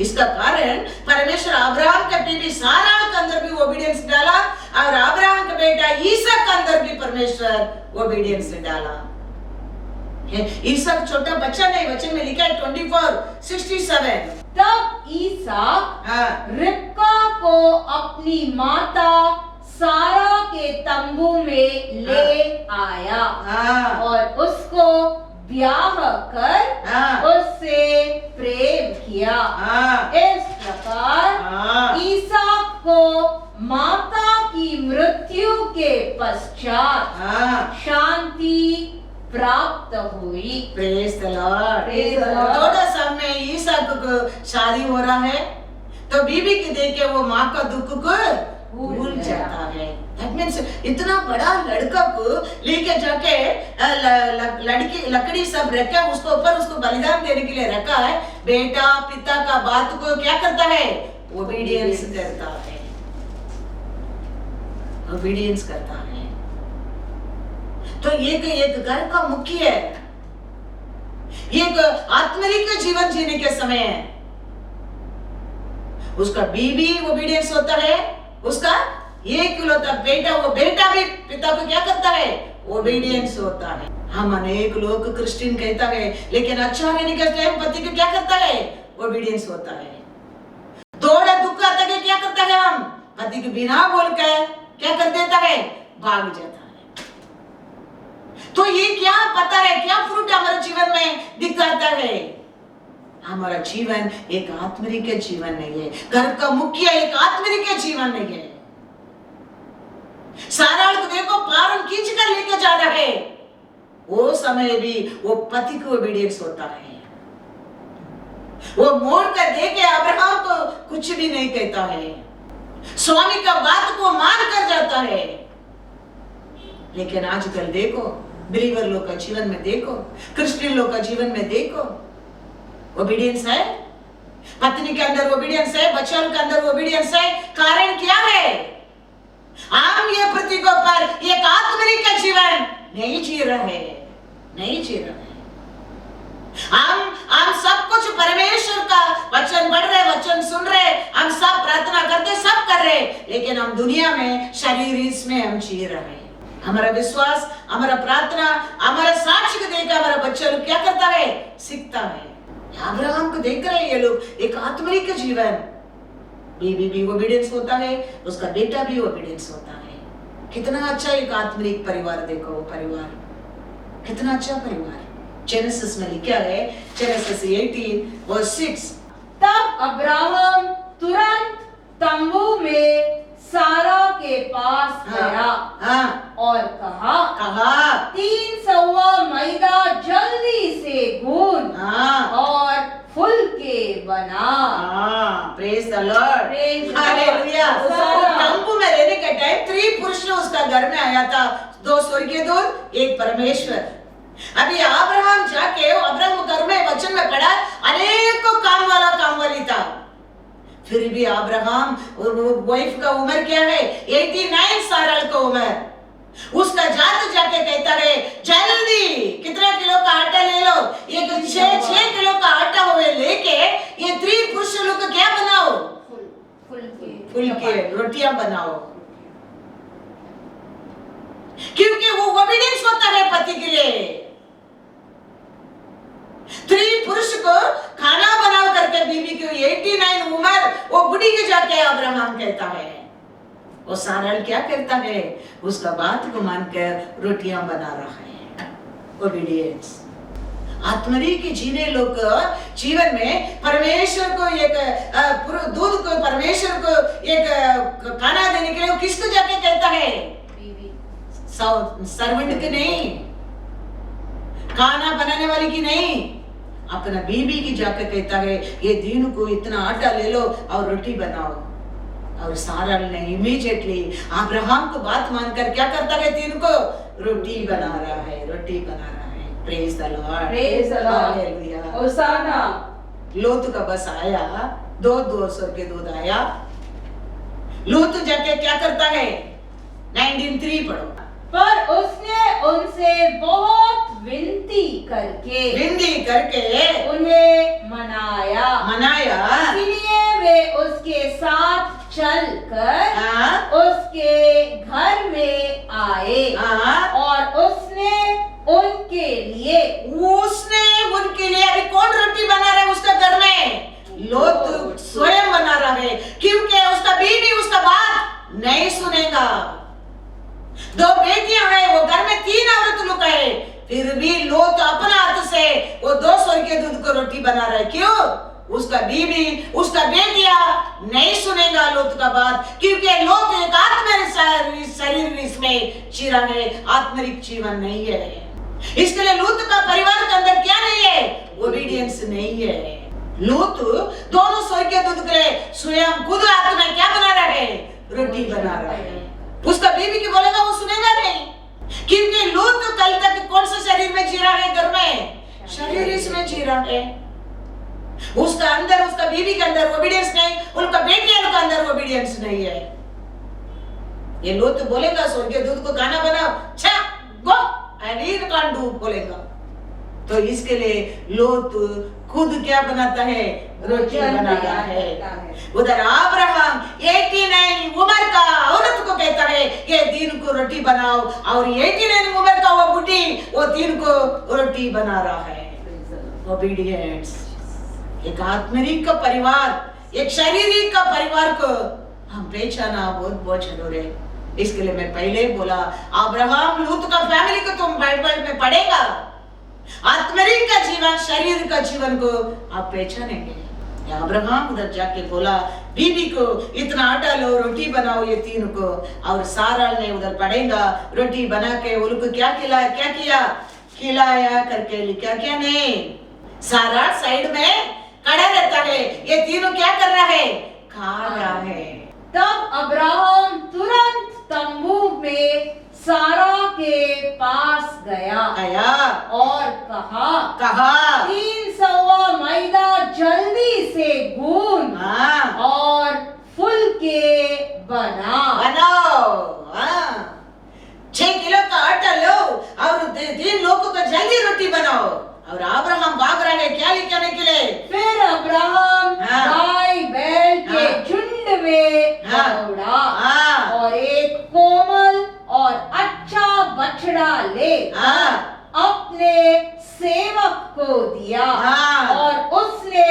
इसका कारण परमेश्वर अब्राहम के बीवी सारा के अंदर भी ओबीडियंस डाला और अब्राहम का बेटा ईसाक के अंदर भी परमेश्वर ओबीडियंस डाला। ईसाक छोटा बच्चा नहीं, वचन में लिखा है 24:67।
तब ईसाक रिबका को अपनी माता सारा के तंबू में ले आया और उसको ब्याह कर उससे प्रेम किया। इस प्रकार ईसाक को माता की मृत्यु के पश्चात शांति प्राप्त हुई।
Praise the Lord. थोड़ा समय ईसाक को शादी हो रहा है, तो बीवी के देख के वो माँ का दुख को भूल जाता है। That means इतना बड़ा लड़का को लेके जाके लकड़ी सब रखा, उसको ऊपर उसको बलिदान देने के लिए रखा है। बेटा पिता का बात को क्या करता है? ओबीडियंस करता है, ओबीडियंस करता है। तो एक घर का मुख्य है, एक आत्मिक जीवन जीने के समय है। उसका बीवी ओबीडियंस होता है, उसका एक इकलौता बेटा, वो बेटा भी पिता को क्या करता है? ओबीडियंस होता है। हम अनेक लोग क्रिश्चियन कहता है, लेकिन अच्छा रहने के टाइम पति को क्या करता है? ओबीडियंस होता है। थोड़ा दुख आता है क्या करता है? हम पति को बिना बोलकर क्या कर देता है? भाग जाता है। तो ये क्या पता है, क्या फ्रूट हमारे जीवन में दिखाता है? हमारा जीवन एक आत्मिक जीवन नहीं है, घर का मुखिया एक आत्मिक जीवन नहीं है। सारा को देखो पारन खींच कर लेके जा रहा है, वो समय भी वो पति को ओबीडियंस होता है। वो मोड़ कर देखे अब्राहम को कुछ भी नहीं कहता है, स्वामी का बात को मान कर जाता है। लेकिन आजकल देखो बिलीवर लोग का जीवन में देखो, क्रिश्चियन लोग का जीवन में देखो, ओबीडियंस है, पत्नी के अंदर ओबीडियंस है, बच्चों के अंदर ओबीडियंस है। कारण क्या है? हम ये पृथ्वी के ऊपर एक आत्मिक जीवन नहीं जी रहे, नहीं जी रहे। हम सब कुछ परमेश्वर का वचन पढ़ रहे, वचन सुन रहे, हम सब प्रार्थना करते, सब कर रहे, लेकिन हम दुनिया में शरीर इसमें हम जी रहे हैं। हमारा विश्वास, हमारा प्रार्थना, हमारा साक्ष्य को देखकर हमारा बच्चा लोग क्या करता है, सीखता है। अब्राहम को देख रहे हैं ये लोग, एक आत्मिक जीवन, बीबी भी ओबीडियंस होता है, उसका बेटा भी ओबीडियंस होता है। कितना अच्छा एक आत्मिक परिवार, देखो वो परिवार कितना अच्छा परिवार। जेनेसिस में लिखा है, जेनेसिस 18:6,
तब अब्राहम तुरंत तंबू में सारा के पास गया और कहा 3 मैदा जल्दी से गूंद और फुल के बना।
Praise the Lord, hallelujah. तंबू में रहने के टाइम 3 पुरुष उसका घर में आया था, 2 स्वर्गीय दूत, 1 परमेश्वर। अभी अब्राहम जाके अब्राहम घर में वचन में पढ़ा, अनेकों काम वाली था, फिर भी अब्राहम वाइफ का उम्र क्या है, 89 साल का उम्र। उसका जाके कहता है, जल्दी कितना किलो का आटा ले लो, ये 6 किलो का आटा हुए लेके ये 3 पुरुष लोग को क्या बनाओ, फुल के रोटियां बनाओ, क्योंकि वो ओबीडियंस होता है पति के लिए। 3 पुरुष को खाना बनाओ करके बीबी को 89 उम्र, वो बुढ़ी के जाके अब्राहम कहता है, वो सारा क्या करता है, उसका बात को मानकर रोटियां बना रहा है। ओबीडियंस, आत्मरीय के जीने लोग जीवन में परमेश्वर को एक दूध को, परमेश्वर को एक खाना देने के लिए वो किसको जाके कहता है, सर्वेंट के नहीं, खाना बनाने वाली की नहीं, अपना बीबी की जाकर कहता है, ये दिन को इतना आटा ले लो और रोटी बनाओ। और सारा ने इमीडिएटली अब्राहम को बात मानकर क्या करता है, दिन को रोटी बना रहा है, रोटी बना रहा है। Praise the lord,
praise the Lord,
hallelujah,
hosanna.
Lot का बस आया, 2 स्वर्गीय दूत आया, लोत जाके क्या करता है, 19:3 पढ़ो।
पर उसने उनसे बहुत विनती करके उन्हें मनाया, इसलिए वे उसके साथ चलकर उसके घर में आए और उसने उनके लिए अभी कौन रोटी बना रहा है उसका घर में, लोत स्वयं बना रहा है, क्योंकि उसका बीवी उसका बात नहीं सुनेगा। 2 बेटियां हैं, वो घर में 3 औरत लोग है, फिर भी लोत अपना हाथ से वो 2 स्वर्गीय दूध को रोटी बना रहा है। क्यों? उसका बीवी, उसका बेटिया नहीं सुनेगा लोत का बात, क्योंकि लोत एक आत्मिक शरीर इसमें जीरा है, आत्मिक जीवन नहीं है। इसके लिए लोत का परिवार के अंदर क्या नहीं है, ओबीडियंस नहीं है। लोत दोनों स्वर्गीय दूध के लिए स्वयं खुद हाथ में क्या बना रहा है, रोटी बना रहा है। उसका बीवी की बोलेगा वो सुनेगा नहीं, क्योंकि लोत कल तक कौन सा शरीर में जी रहा है, घर में शरीर इसमें जी रहा है। उसका अंदर, उसका बीवी के अंदर ओबीडियंस नहीं, उनका बेटियों का अंदर ओबीडियंस नहीं है। ये लोत बोलेगा स्वर्गीय दूध को खाना बनाओ, छा गो आई नीड कांट डू बोलेगा, तो इसके लिए लोत खुद क्या बनाता है, रोटी बनाता है। उधर अब्राहम 89 उम्र का औरत को कहता है ये दिन को रोटी बनाओ, और 89 उम्र का वो बुढ़ी वो दिन को रोटी बना रहा है। ओबीडियंस, एक आत्मिक का परिवार, एक शारीरिक का परिवार को हम पहचाना बहुत जरूरी है। इसके लिए मैं पहले बोला, अब्राहम लूत का फैमिली को तुम बाइबल में पढ़ेगा, आत्मिक का जीवन, शरीर का जीवन को आप पहचानेंगे। अब्राहम उधर जाके बोला बीबी को इतना आटा लो, रोटी बनाओ ये 3 को, और सारा ने उधर पढ़ेगा, रोटी बना के उनको क्या खिलाया, क्या किया, खिलाया करके लिखा क्या नहीं, सारा साइड में खड़ा रहता है, ये तीनों क्या कर रहा है, खा रहा है। तब अब्राहम तुरंत तंबू में सारा के पास गया और कहा 3 मैदा जल्दी से गूंद और फुल के बनाओ।
6 किलो का आटा लो और 3 लोगों को जल्दी जल्दी रोटी बनाओ। और अब्राहम भाग रहा है क्या लेके आने के लिए?
फिर अब्राहम गाय बैल के झुंड में दौड़ा और एक कोमल और अच्छा बछड़ा ले अपने सेवक को दिया और उसने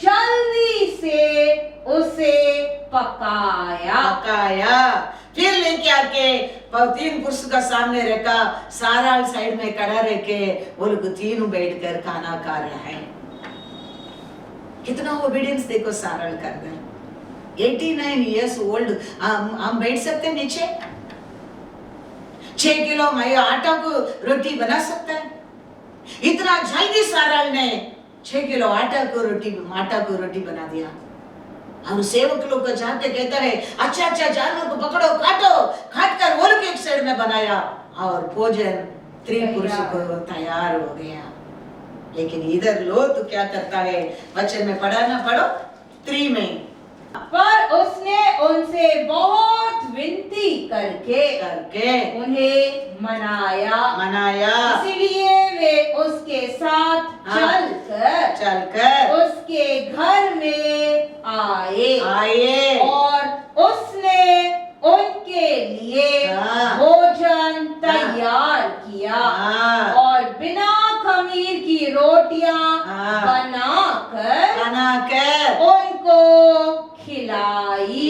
जल्दी से उसे पकाया।
फिर लेके आके 3 पुरुष का सामने रखा, सारा साइड में खड़ा रह के वो लोग तीनों बैठ कर खाना खा रहा है। कितना ओबीडियंस देखो सारा कर 89 इयर्स ओल्ड। हम बैठ सकते हैं नीचे? 6 किलो आटा को रोटी बना सकता है? इतना जल्दी साराल ने 6 किलो आटा को रोटी बना दिया। और सेवक लोग को जाके कहता है अच्छा जानवर को पकड़ो, काट कर वो लोग एक साइड में बनाया और भोजन 3 पुरुष को तैयार हो गया। लेकिन इधर लोग तो क्या करता है, वचन में पढ़ो 3 में,
पर उसने उनसे बहुत विनती करके उन्हें मनाया। इसलिए वे उसके साथ चलकर उसके घर में आए और उसने उनके लिए भोजन तैयार किया और बिना खमीर की रोटियां बनाकर उनको खिलाई।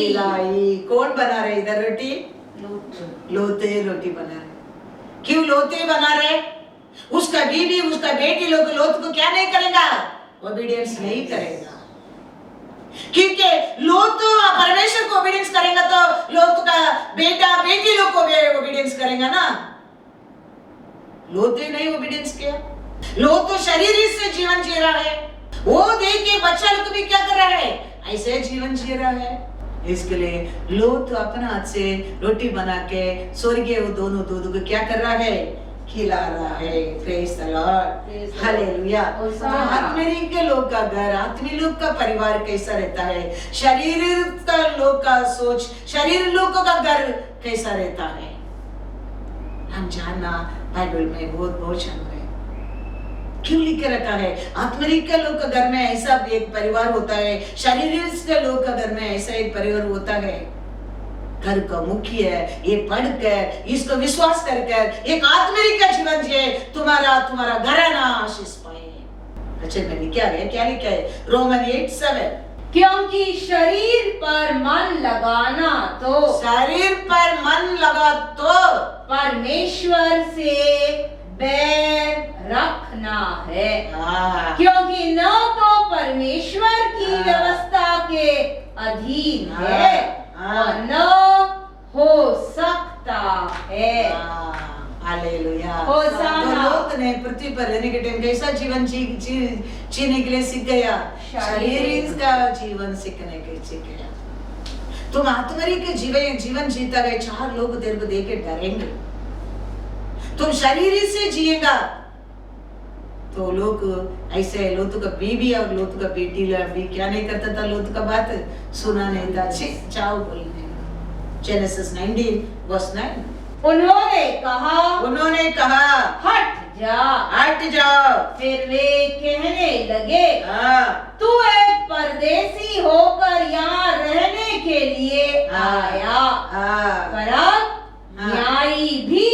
कौन बना रहे इधर रोटी? लोते रोटी बना रहे। क्यों लोते बना रहे? उसका बीवी उसका बेटी लोग लोत को क्या नहीं करेगा? ओबीडियंस नहीं करेगा। क्योंकि लोत परमेश्वर को ओबीडियंस करेगा तो लोत का बेटा बेटी लोग को भी ओबीडियंस करेगा ना। लोते नहीं ओबीडियंस किया। लोत तो शरीर से जीवन जी रहा है, वो देख के बच्चा लोग भी क्या कर रहा है, ऐसे जीवन जी रहा है। इसके लिए लोत अपना हाथ से रोटी बना के स्वर्गीय वो दोनों दूध को क्या कर रहा है, खिला रहा है। Praise the Lord, hallelujah. आत्मिक के लोग का घर, आत्मिक लोग का परिवार कैसा रहता है, शरीर का लोग का सोच, शरीर लोगों का घर कैसा रहता है, हम जानना बाइबल में बहुत जरूरी है। क्यों लिख के रखा है? आत्मिक के लोग का घर में ऐसा एक परिवार होता है, शारीरिक के लोग का घर में ऐसा एक परिवार होता है। घर का मुख्य है ये पढ़कर, इसको विश्वास कर एक आत्मिक का जीवन जिए, तुम्हारा घराना आशीष पाए। अच्छा मैंने क्या लिखा है? रोमन 8:7,
क्योंकि शरीर पर मन लगा तो परमेश्वर से बैर रखना है। क्योंकि न तो परमेश्वर की व्यवस्था के अधीन है और न हो सकता है।
हालेलुया।
होशाना।
तो लोग ने पृथ्वी पर रहने के टाइम कैसा जीवन जीने के लिए सीख गया? शरीर का जीवन सीखने के सीख गया। तुम आत्मिक जीवन जीता गए, 4 लोग तेरे को देख के डरेंगे। तुम शरीर से जिएगा तो लोग ऐसे, लोत का बीवी और लोत का बेटी भी क्या नहीं करता था, लोत का बात सुना नहीं था, जाओ बोलने। जेनेसिस 19:9, उन्होंने कहा हट जाओ।
फिर वे कहने लगे तू एक परदेसी होकर यहाँ रहने के लिए आया, पर अब न्यायी भी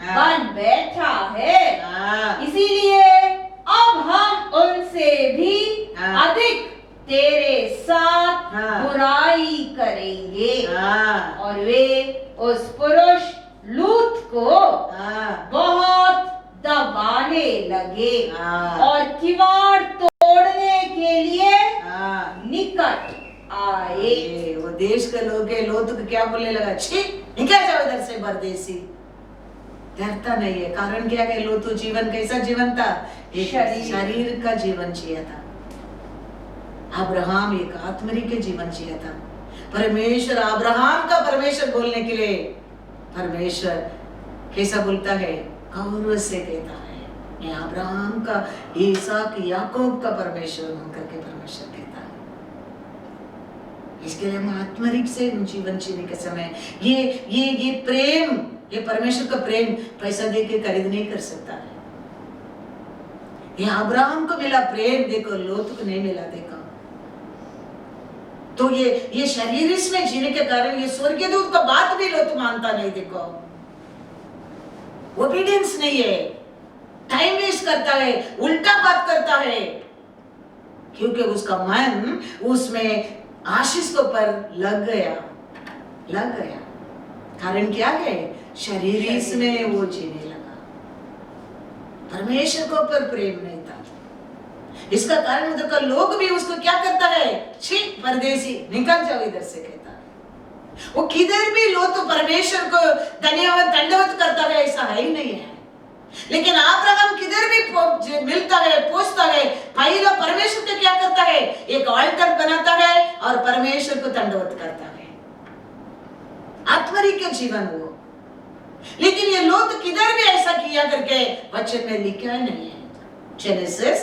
बन बैठा है। इसीलिए अब हम उनसे भी अधिक तेरे साथ बुराई करेंगे। और वे उस पुरुष लूत को बहुत दबाने लगे और किवाड़ तोड़ने के लिए निकट आए।
वो देश के लोग लोत को क्या बोलने लगा, छी निकल जाओ इधर से परदेसी। डरता नहीं है, कारण क्या है? लोत जीवन कैसा जीवन था? एक शरीर का जीवन जिया था। अब्राहम एक आत्मिक के जीवन जिया था। परमेश्वर अब्राहम का परमेश्वर बोलने के लिए परमेश्वर कैसा बोलता है? गौरव से कहता है, मैं अब्राहम का, इसहाक, याकूब का परमेश्वर हूं करके परमेश्वर कहता है। इसके लिए हम आत्मिक से जीवन जीने के समय ये प्रेम, ये परमेश्वर का प्रेम पैसा दे के खरीद नहीं कर सकता है। ये अब्राहम को मिला प्रेम, देखो लोत को नहीं मिला। देखो तो ये शरीर इसमें जीने के कारण ये स्वर्गीय दूत का बात भी लोत मानता नहीं। देखो ओबीडियंस नहीं है, टाइम वेस्ट करता है, उल्टा बात करता है, क्योंकि उसका मन उसमें आशीष के ऊपर लग गया। कारण क्या है? शरीर इसमें वो जीने लगा, परमेश्वर के ऊपर प्रेम नहीं था। इसका कारण उधर का लोग भी उसको क्या करता है? छी परदेसी, निकल जाओ इधर से कहता है। वो किधर भी लो तो परमेश्वर को धन्यवाद दंडवत करता है, ऐसा है ही नहीं है। लेकिन अब्राहम किधर भी मिलता है, पूछता है, पहला परमेश्वर को क्या करता है? एक ऑल्टर बनाता है और परमेश्वर को दंडवत करता है। आत्मरिक जीवन वो। लेकिन ये लोग किधर भी ऐसा किया करके वचन में लिखा नहीं है। जेनेसिस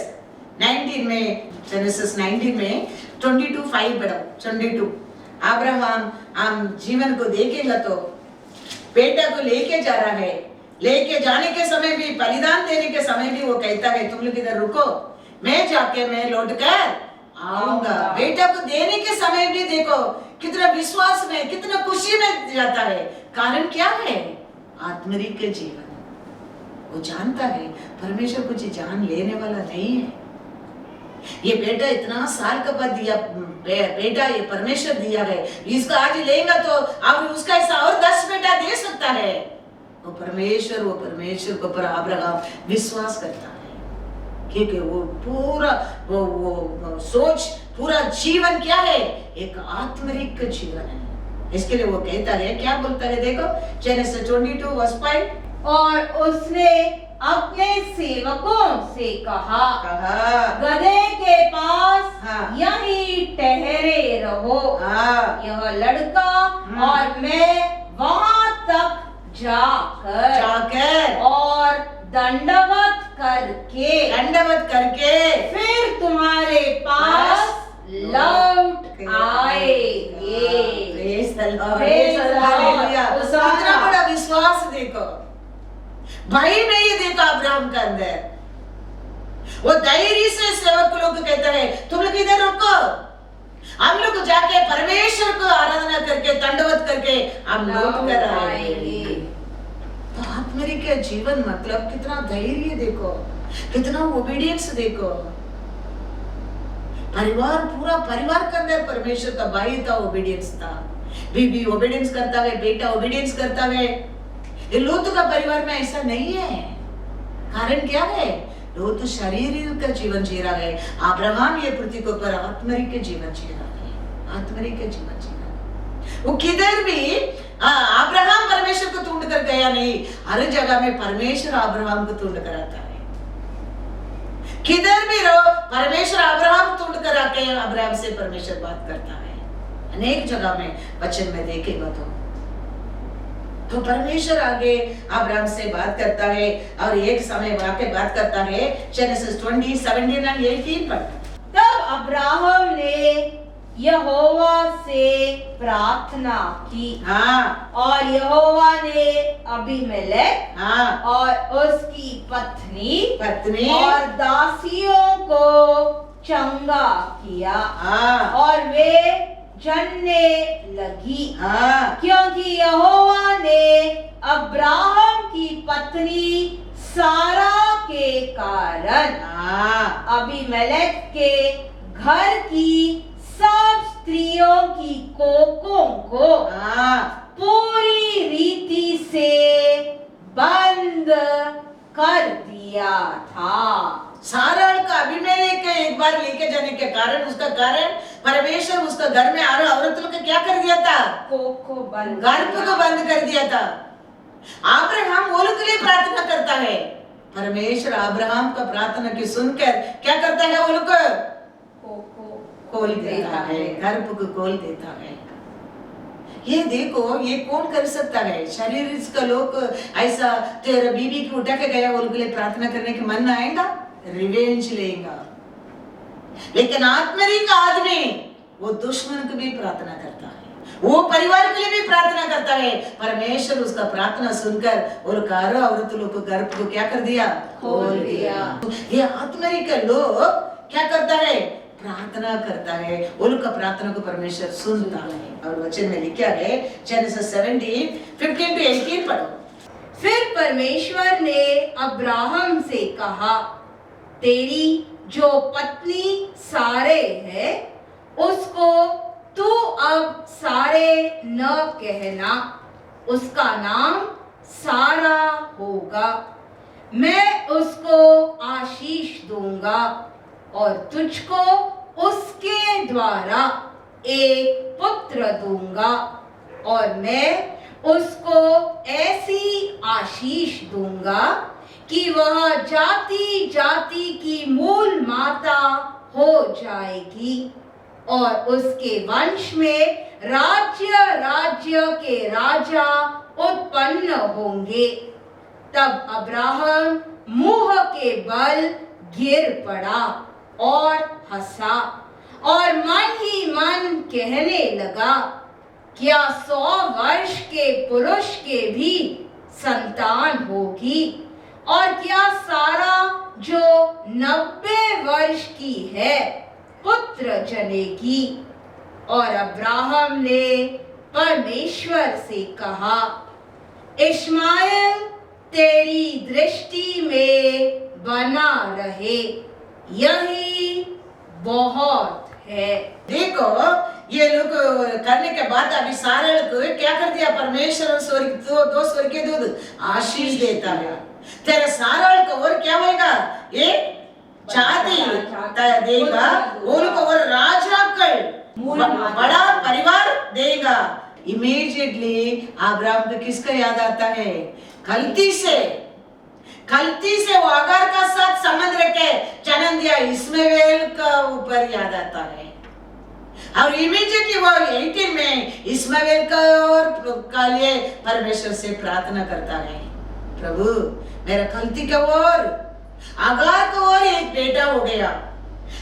19 में 22:5 बढ़ाओ। 22 अब्राहम हम जीवन को देखेगा तो बेटा को लेके जा रहा है, लेके जाने के समय भी, बलिदान देने के समय भी वो कहता है तुम लोग इधर रुको, मैं जाके मैं लौट कर आऊंगा। बेटा को देने के समय भी देखो कितना विश्वास में, कितना खुशी में जाता है। कारण क्या है? आत्मरिक के जीवन। वो जानता है परमेश्वर कुछ जान लेने वाला नहीं है। ये बेटा इतना साल का बाद दिया बेटा, ये परमेश्वर दिया है, इसका आज लेगा तो अब उसका ऐसा और 10 बेटा दे सकता है। वो परमेश्वर के ऊपर अब्राहम विश्वास करता है, क्योंकि वो पूरा वो सोच, पूरा जीवन क्या है? एक आत्मरिक जीवन है। इसके लिए वो कहता है, क्या बोलता है? देखो जेनेसिस 22:5
और उसने अपने सेवकों से कहा गधे के पास यहीं ठहरे रहो, यह लड़का और मैं वहां तक जाकर और दंडवत करके फिर तुम्हारे पास लौट आएंगे।
कितना बड़ा विश्वास देखो, भय नहीं देखा अब्राहम के अंदर। वो धैर्य से सेवक लोग कहता है तुम लोग इधर रुको, हम लोग जाके परमेश्वर को आराधना करके दंडवत करके हम लौट कर आएंगे। तो आत्मरिक के जीवन मतलब कितना धैर्य देखो, कितना ओबीडियंस देखो। परिवार, पूरा परिवार के अंदर परमेश्वर का भाई था, ओबीडियंस था। बीबी ओबीडियंस करता है, बेटा ओबीडियंस करता है। ये लोत का परिवार में ऐसा नहीं है। कारण क्या है? लोत शरीर का जीवन जी रहा है, अब्राहम ये पृथ्वी के ऊपर आत्मरिक के जीवन जी रहा है। आत्मरिक के जीवन जी रहा है। वो किधर भी अब्राहम परमेश्वर को ढूंढ कर गया नहीं, हर जगह में परमेश्वर अब्राहम को ढूंढ कर आता है। किधर भी रहो परमेश्वर अब्राहम ढूंढ कर आके अब्राहम से परमेश्वर बात करता है। अनेक जगह में वचन में देखेगा तो परमेश्वर आगे अब्राहम से बात करता है और एक समय आके बात करता है। जेनेसिस 20:17-18 पर
तब अब्राहम ने यहोवा से प्रार्थना की, और यहोवा ने अबीमेलेक और उसकी पत्नी और दासियों को चंगा किया, और वे जनने लगी, क्योंकि यहोवा ने अब्राहम की पत्नी सारा के कारण अबीमेलेक के घर की सब स्त्रियों की कोकों को पूरी रीति से बंद कर दिया था।
सारा का अबीमेलेक के एक बार लेके जाने के कारण, उसका कारण परमेश्वर उसका घर में आ रहा औरतों को क्या कर दिया था? गर्भ को बंद कर दिया था। अब्राहम वो लोग के लिए प्रार्थना करता है, परमेश्वर अब्राहम का प्रार्थना की सुनकर क्या करता है? वो लोग खोल देता है, गर्भ को खोल देता है। ये देखो, ये कौन कर सकता है? शरीर का लोग ऐसा तेरा बीबी को उठा के गया, वो लोग के लिए प्रार्थना करने के मन आएगा, रिवेंज लेगा। लेकिन आत्मरिक आदमी वो दुश्मन को भी प्रार्थना करता है, वो परिवार के लिए भी प्रार्थना करता है। परमेश्वर उसका प्रार्थना सुनकर और कारो औरतों को गर्भ को क्या कर दिया, खोल दिया। ये आत्मरिक लोग क्या करता है, प्रार्थना करता है, उनका प्रार्थना को परमेश्वर सुनता है। और वचन में लिखा है जेनेसिस 17:15-18 पढ़ो।
फिर परमेश्वर ने अब्राहम से कहा, तेरी जो पत्नी सारे है उसको तू अब सारे न कहना, उसका नाम सारा होगा। मैं उसको आशीष दूंगा और तुझको उसके द्वारा एक पुत्र दूंगा और मैं उसको ऐसी आशीष दूंगा कि वह जाति जाति की मूल माता हो जाएगी और उसके वंश में राज्य राज्य के राजा उत्पन्न होंगे। तब अब्राहम मुंह के बल गिर पड़ा और हंसा और मन ही मन कहने लगा, क्या 100 वर्ष के पुरुष के भी संतान होगी और क्या सारा जो 90 वर्ष की है पुत्र जनेगी। और अब्राहम ने परमेश्वर से कहा, इश्माएल तेरी दृष्टि में बना रहे, यही बहुत है।
देखो ये लोग करने के बाद अभी सारे को क्या कर दिया, परमेश्वर दो स्वर्गीय दूध आशीष देता है। तेरे सारा को और क्या होगा, एक जाति देगा, उनको और राजाक्कल बड़ा परिवार देगा। इमीडिएटली अब्राहम को किसका याद आता है, गलती से वो अगार का साथ संबंध रखे जन्म दिया इस्माएल का ऊपर याद आता है। और इमीडिएटली वो 18 में इस्माएल का और लिए परमेश्वर से प्रार्थना करता है, प्रभु मेरा गलती का और अगार को और एक बेटा हो गया,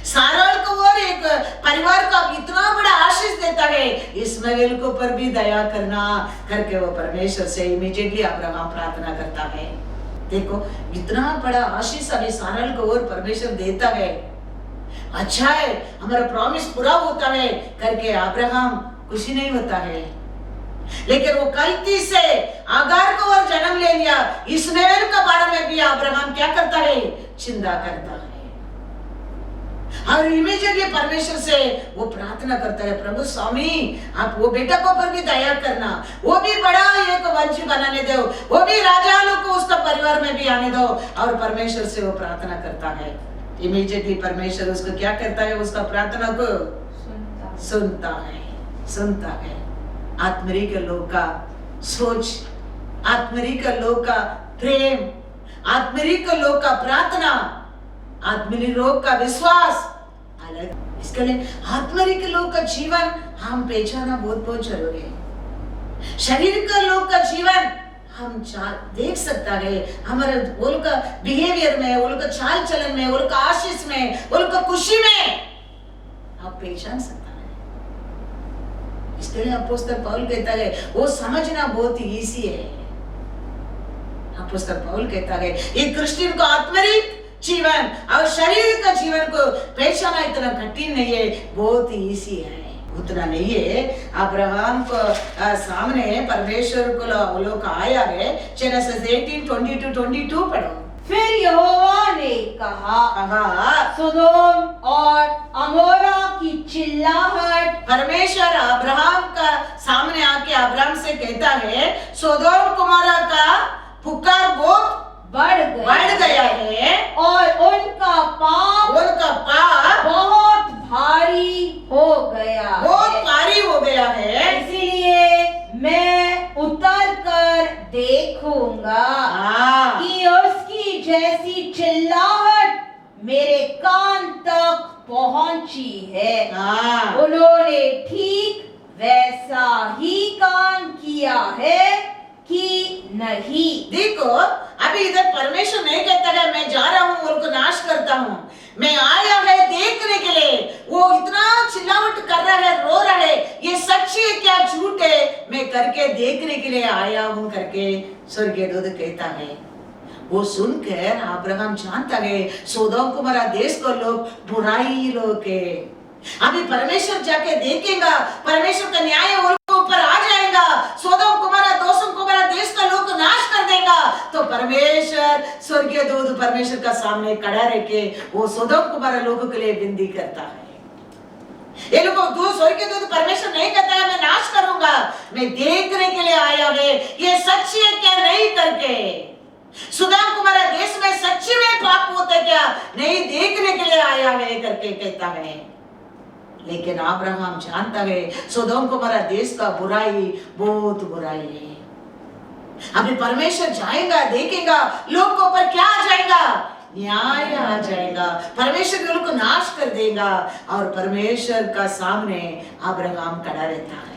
सारा को और एक परिवार का इतना बड़ा आशीष देता है, इस्माएल को पर भी दया करना करके वो परमेश्वर से इमीडिएटली अब्राहम प्रार्थना करता है। देखो इतना बड़ा आशीष अभी सारा को और परमेश्वर देता है, अच्छा है हमारा प्रॉमिस पूरा होता है करके अब्राहम खुशी नहीं होता है। लेकिन वो गलती से अगार को और जन्म ले लिया, इस्माएल के बारे में भी अब्राहम क्या करता है, चिंता करता है। और इमीडिएटली परमेश्वर से वो प्रार्थना करता है, प्रभु स्वामी आप वो बेटा को पर भी दया करना, वो भी बड़ा एक वंश बनाने दो, वो भी राजा लोग को उसका परिवार में भी आने दो। और परमेश्वर से वो प्रार्थना करता है, इमीडिएटली परमेश्वर उसको क्या करता है, उसका प्रार्थना को सुनता है। आत्मरिक लोग का सोच, आत्मरिक लोग का प्रेम, आत्मरिक लोग का प्रार्थना, आत्मरिक लोग का विश्वास अलग। इसके लिए आत्मरिक लोग का जीवन हम पहचाना बहुत जरूरी है। शरीर का लोग का जीवन हम देख सकता है, हमारे वो लोग का बिहेवियर में, वो लोग का चाल चलन में, वो लोग का आशीष में, वो लोग का खुशी में आप पहचान सकता है। इसके लिए अपोस्तल पौल कहता है वो समझना बहुत इजी है। अपोस्तल पौल कहता है एक क्रिश्चियन को आत्मरिक जीवन और शरीर का जीवन को पहचाना इतना कठिन नहीं है, बहुत इजी है। उतना नहीं है। अब्राहम को सामने परमेश्वर को लोग आया है। जेनेसिस 18:20-22 पढ़ो।
फिर यहोवा ने कहा सोदोम और अमोरा की चिल्लाहट।
परमेश्वर अब्राहम का सामने आके अब्राहम से कहता है सोदोम कुमारा का पुकार बहुत बढ़ गया है और उनका पाप बहुत भारी हो गया है, इसलिए मैं उतर कर देखूंगा कि उसकी जैसी चिल्लाहट मेरे कान तक पहुंची है। उन्होंने ठीक वैसा ही काम किया है कि नहीं। देखो अभी इधर परमेश्वर नहीं कहता है मैं जा रहा हूँ उनको नाश करता हूँ, मैं आया है देखने के लिए। वो इतना चिल्लावट कर रहा है, रो रहा है, ये सच है क्या झूठ है, मैं करके देखने के लिए आया हूं करके स्वर्गीय दूत कहता है। वो सुनकर अब्राहम जानता है सोदोम कुमारा देश को लोग बुराई लोग है। अभी परमेश्वर जाके देखेगा, परमेश्वर का न्याय उनके ऊपर आ जाएगा, सोदोम कुमारा दोसम कुमारा देश का लोग नाश कर देगा। तो परमेश्वर स्वर्गीय दूत परमेश्वर का सामने खड़ा रह के वो सोदोम कुमारा लोगों के लिए विनती करता है। ये लोग दो स्वर्गीय दूत परमेश्वर नहीं कहता है मैं नाश करूंगा, मैं देखने के लिए आया है ये सच है क्या नहीं करके। सोदोम कुमारा देश में सच्ची में पाप होता क्या नहीं देखने के लिए आया है करके कहता है। लेकिन अब्राहम जानता है सोदोम कुमारा देश का बुराई बहुत बुराई है। अभी परमेश्वर जाएगा, देखेगा लोग को ऊपर क्या आ जाएगा, न्याय आ जाएगा, परमेश्वर लोगों को नाश कर देगा। और परमेश्वर का सामने अब्राहम खड़ा रहता है।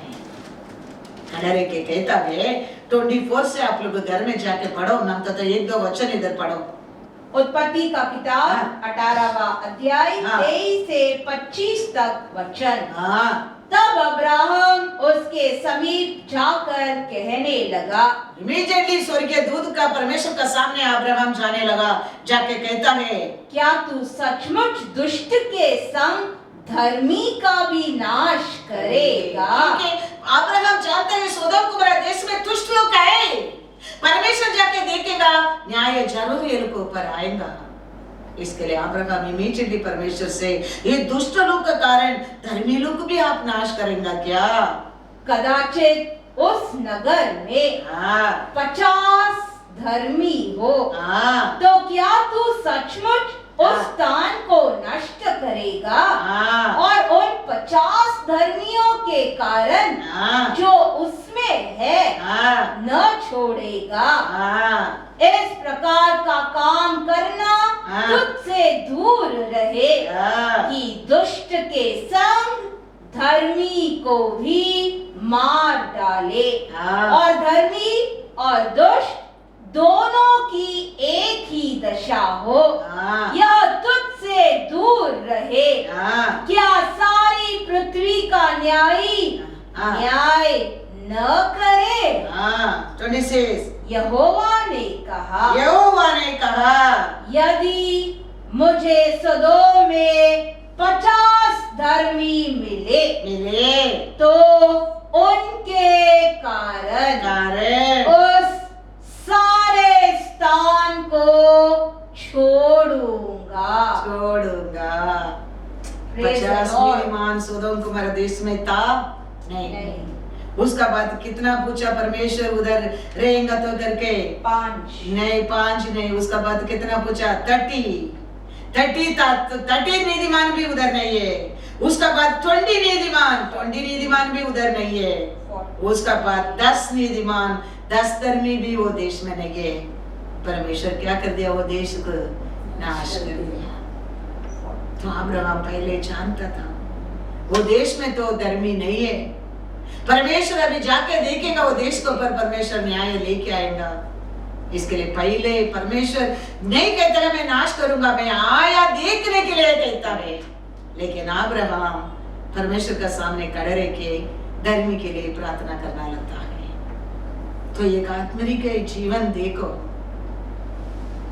खड़ा रह के कहता है 24 से आप लोग घर में जाके पढ़ो, नाम तो एक दो वचन इधर पढ़ो।
उत्पत्ति का किताब 18वां अध्याय 23 से 25 तक वचन। तब अब्राहम उसके समीप जाकर कहने लगा,
इमीडिएटली स्वर्गीय दूत का परमेश्वर का सामने अब्राहम जाने लगा, जाके कहता है
क्या तू सचमुच दुष्ट के संग धर्मी का भी नाश करेगा।
अब्राहम जानते हैं सोदोम कुमारा देश में दुष्ट लोग है, परमेश्वर जाके देखेगा न्याय जरूर ये लोग ऊपर आएगा। इसके लिए अब्राहम इमीडिएटली परमेश्वर से ये दुष्ट लोग का कारण धर्मी लोग भी आप नाश करेंगे क्या।
कदाचित उस नगर में 50 धर्मी हो तो क्या तू सचमुच उस स्थान को नष्ट करेगा और उन 50 धर्मियों के कारण जो उसमें है न छोड़ेगा। इस प्रकार का काम करना तुझसे दूर रहे कि दुष्ट के संग धर्मी को भी मार डाले और धर्मी और दुष्ट दोनों की एक ही दशा हो। यह तुझसे दूर रहे क्या सारी पृथ्वी का न्यायी न्याय न करे।
26
यहोवा ने कहा यदि मुझे सदोम में 50 धर्मी मिले तो उनके कारण उस सारे स्थान को छोड़ूंगा।
50 नीतिमान सोदोम कुमारा देश में था नहीं। उसका बाद कितना पूछा परमेश्वर उधर रहेगा तो करके 5 नहीं। उसका बाद कितना पूछा 30 नीतिमान भी उधर नहीं है। उसका बाद 20 नीतिमान भी उधर नहीं है। उसका बाद 10 नीतिमान 10 धर्मी भी वो देश में नहीं है। परमेश्वर क्या कर दिया, वो देश को नाश कर दिया। तो अब्राहम पहले जानता था वो देश में तो धर्मी नहीं है। परमेश्वर अभी जाके देखेगा वो देश के ऊपर परमेश्वर न्याय लेके आएगा। इसके लिए पहले परमेश्वर नहीं कहता है मैं नाश करूंगा, मैं आया देखने के लिए कहता है। लेकिन अब्राहम परमेश्वर का सामने खड़े रह के धर्मी के लिए प्रार्थना करना लगता है। तो एक आत्मिक जीवन देखो,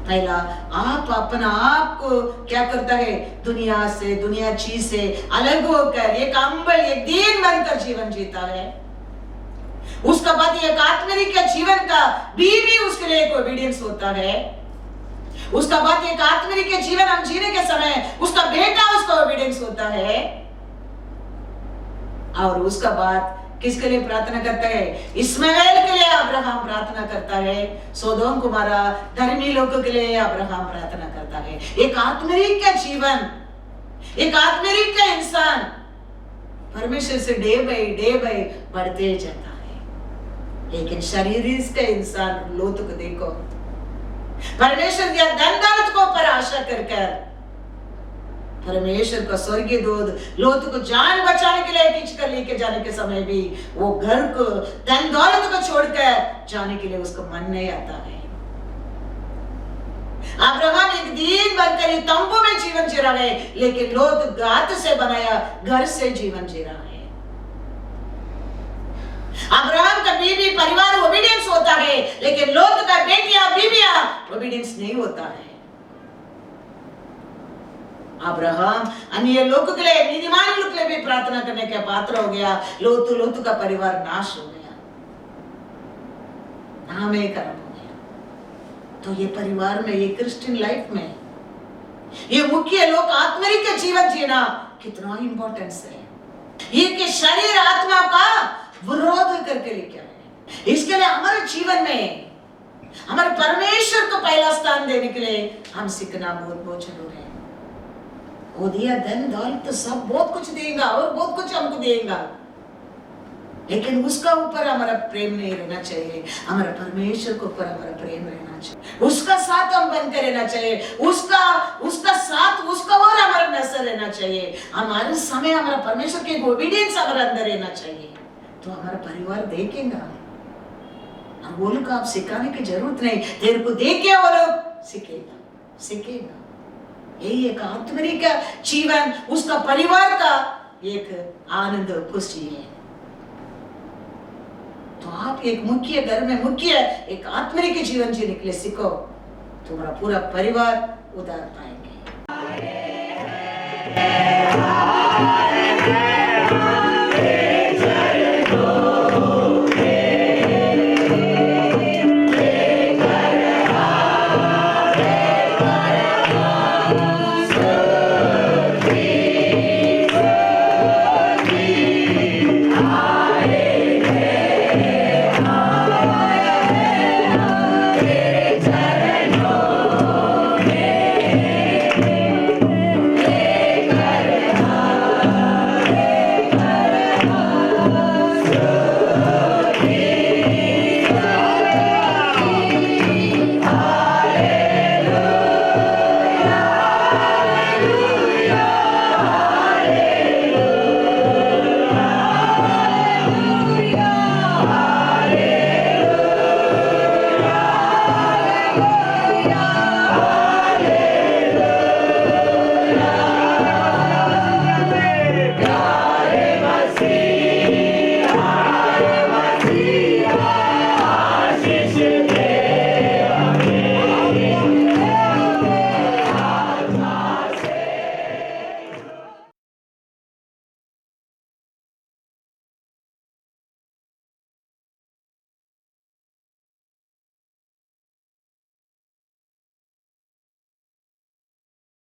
पहला आप अपना आप को क्या करता है, दुनिया से दुनिया चीज से अलग होकर एक अंबल एक दीन बनकर जीवन जीता है। उसका बाद एक आत्मिक जीवन का बीवी उसके लिए एक ओबीडियंस होता है। उसका बाद एक आत्मिक जीवन हम जीने के समय उसका बेटा उसका ओबीडियंस होता है। और उसका बाद किसके लिए प्रार्थना करता है, इस्माइल के लिए अब्राहम प्रार्थना करता है। सोदोम कुमारा धर्मी लोगों के लिए अब्राहम प्रार्थना करता है। एक आत्मिक का जीवन, एक आत्मिक का इंसान परमेश्वर से डे बाय बढ़ते जाता है। लेकिन शरीर का इंसान लोत को देखो, परमेश्वर या धन दौलत को पर आशा कर परमेश्वर का स्वर्गीय दूत लोत को जान बचाने के लिए खींच कर लेके जाने के समय भी वो घर को धन दौलत को छोड़कर जाने के लिए उसको मन नहीं आता है। अब्राहम एक दीन बनकर तंबू में जीवन जी रहा है, लेकिन लोत गात से बनाया घर से जीवन जी रहा है। अब्राहम का बीवी परिवार ओबीडियंस होता है, लेकिन लोत का बेटियां बीवियां ओबीडियंस नहीं होता है। अब्राहम अन्य लोगों के लिए, नीतिमान लोगों के लिए भी प्रार्थना करने का पात्र हो गया, लोत का परिवार नाश हो गया, नामे कर्म हो गया। तो ये परिवार में, ये क्रिश्चियन लाइफ में, ये मुख्य लोग आत्मिक जीवन जीना कितना इंपॉर्टेंस है। ये कि शरीर आत्मा का विरोध करके लेके आए। इसके लिए हमारे जीवन में हमारे परमेश्वर को पहला स्थान देने के लिए हम सीखना बहुत बहुत जरूरी है। वो दिया धन दौलत तो सब बहुत कुछ देगा और बहुत कुछ हमको देगा, लेकिन उसका ऊपर हमारा प्रेम नहीं रहना चाहिए। हमारा परमेश्वर के ऊपर हमारा प्रेम रहना चाहिए, उसका साथ हम बनकर रहना चाहिए, उसका साथ उसका और हमारा नजर रहना चाहिए। हमारे समय हमारा परमेश्वर के ओबीडियंस हमारे अंदर रहना चाहिए, तो हमारा परिवार देखेगा। और वो लोग आप सिखाने की जरूरत नहीं, तेरे को देख के वो लोग सीखेगा। यही एक आत्मिक जीवन, उसका परिवार का एक आनंद खुशी है। तो आप एक मुख्य घर में मुख्य एक आत्मिक जीवन जीने के लिए सीखो, तुम्हारा पूरा परिवार उधार पाएगा।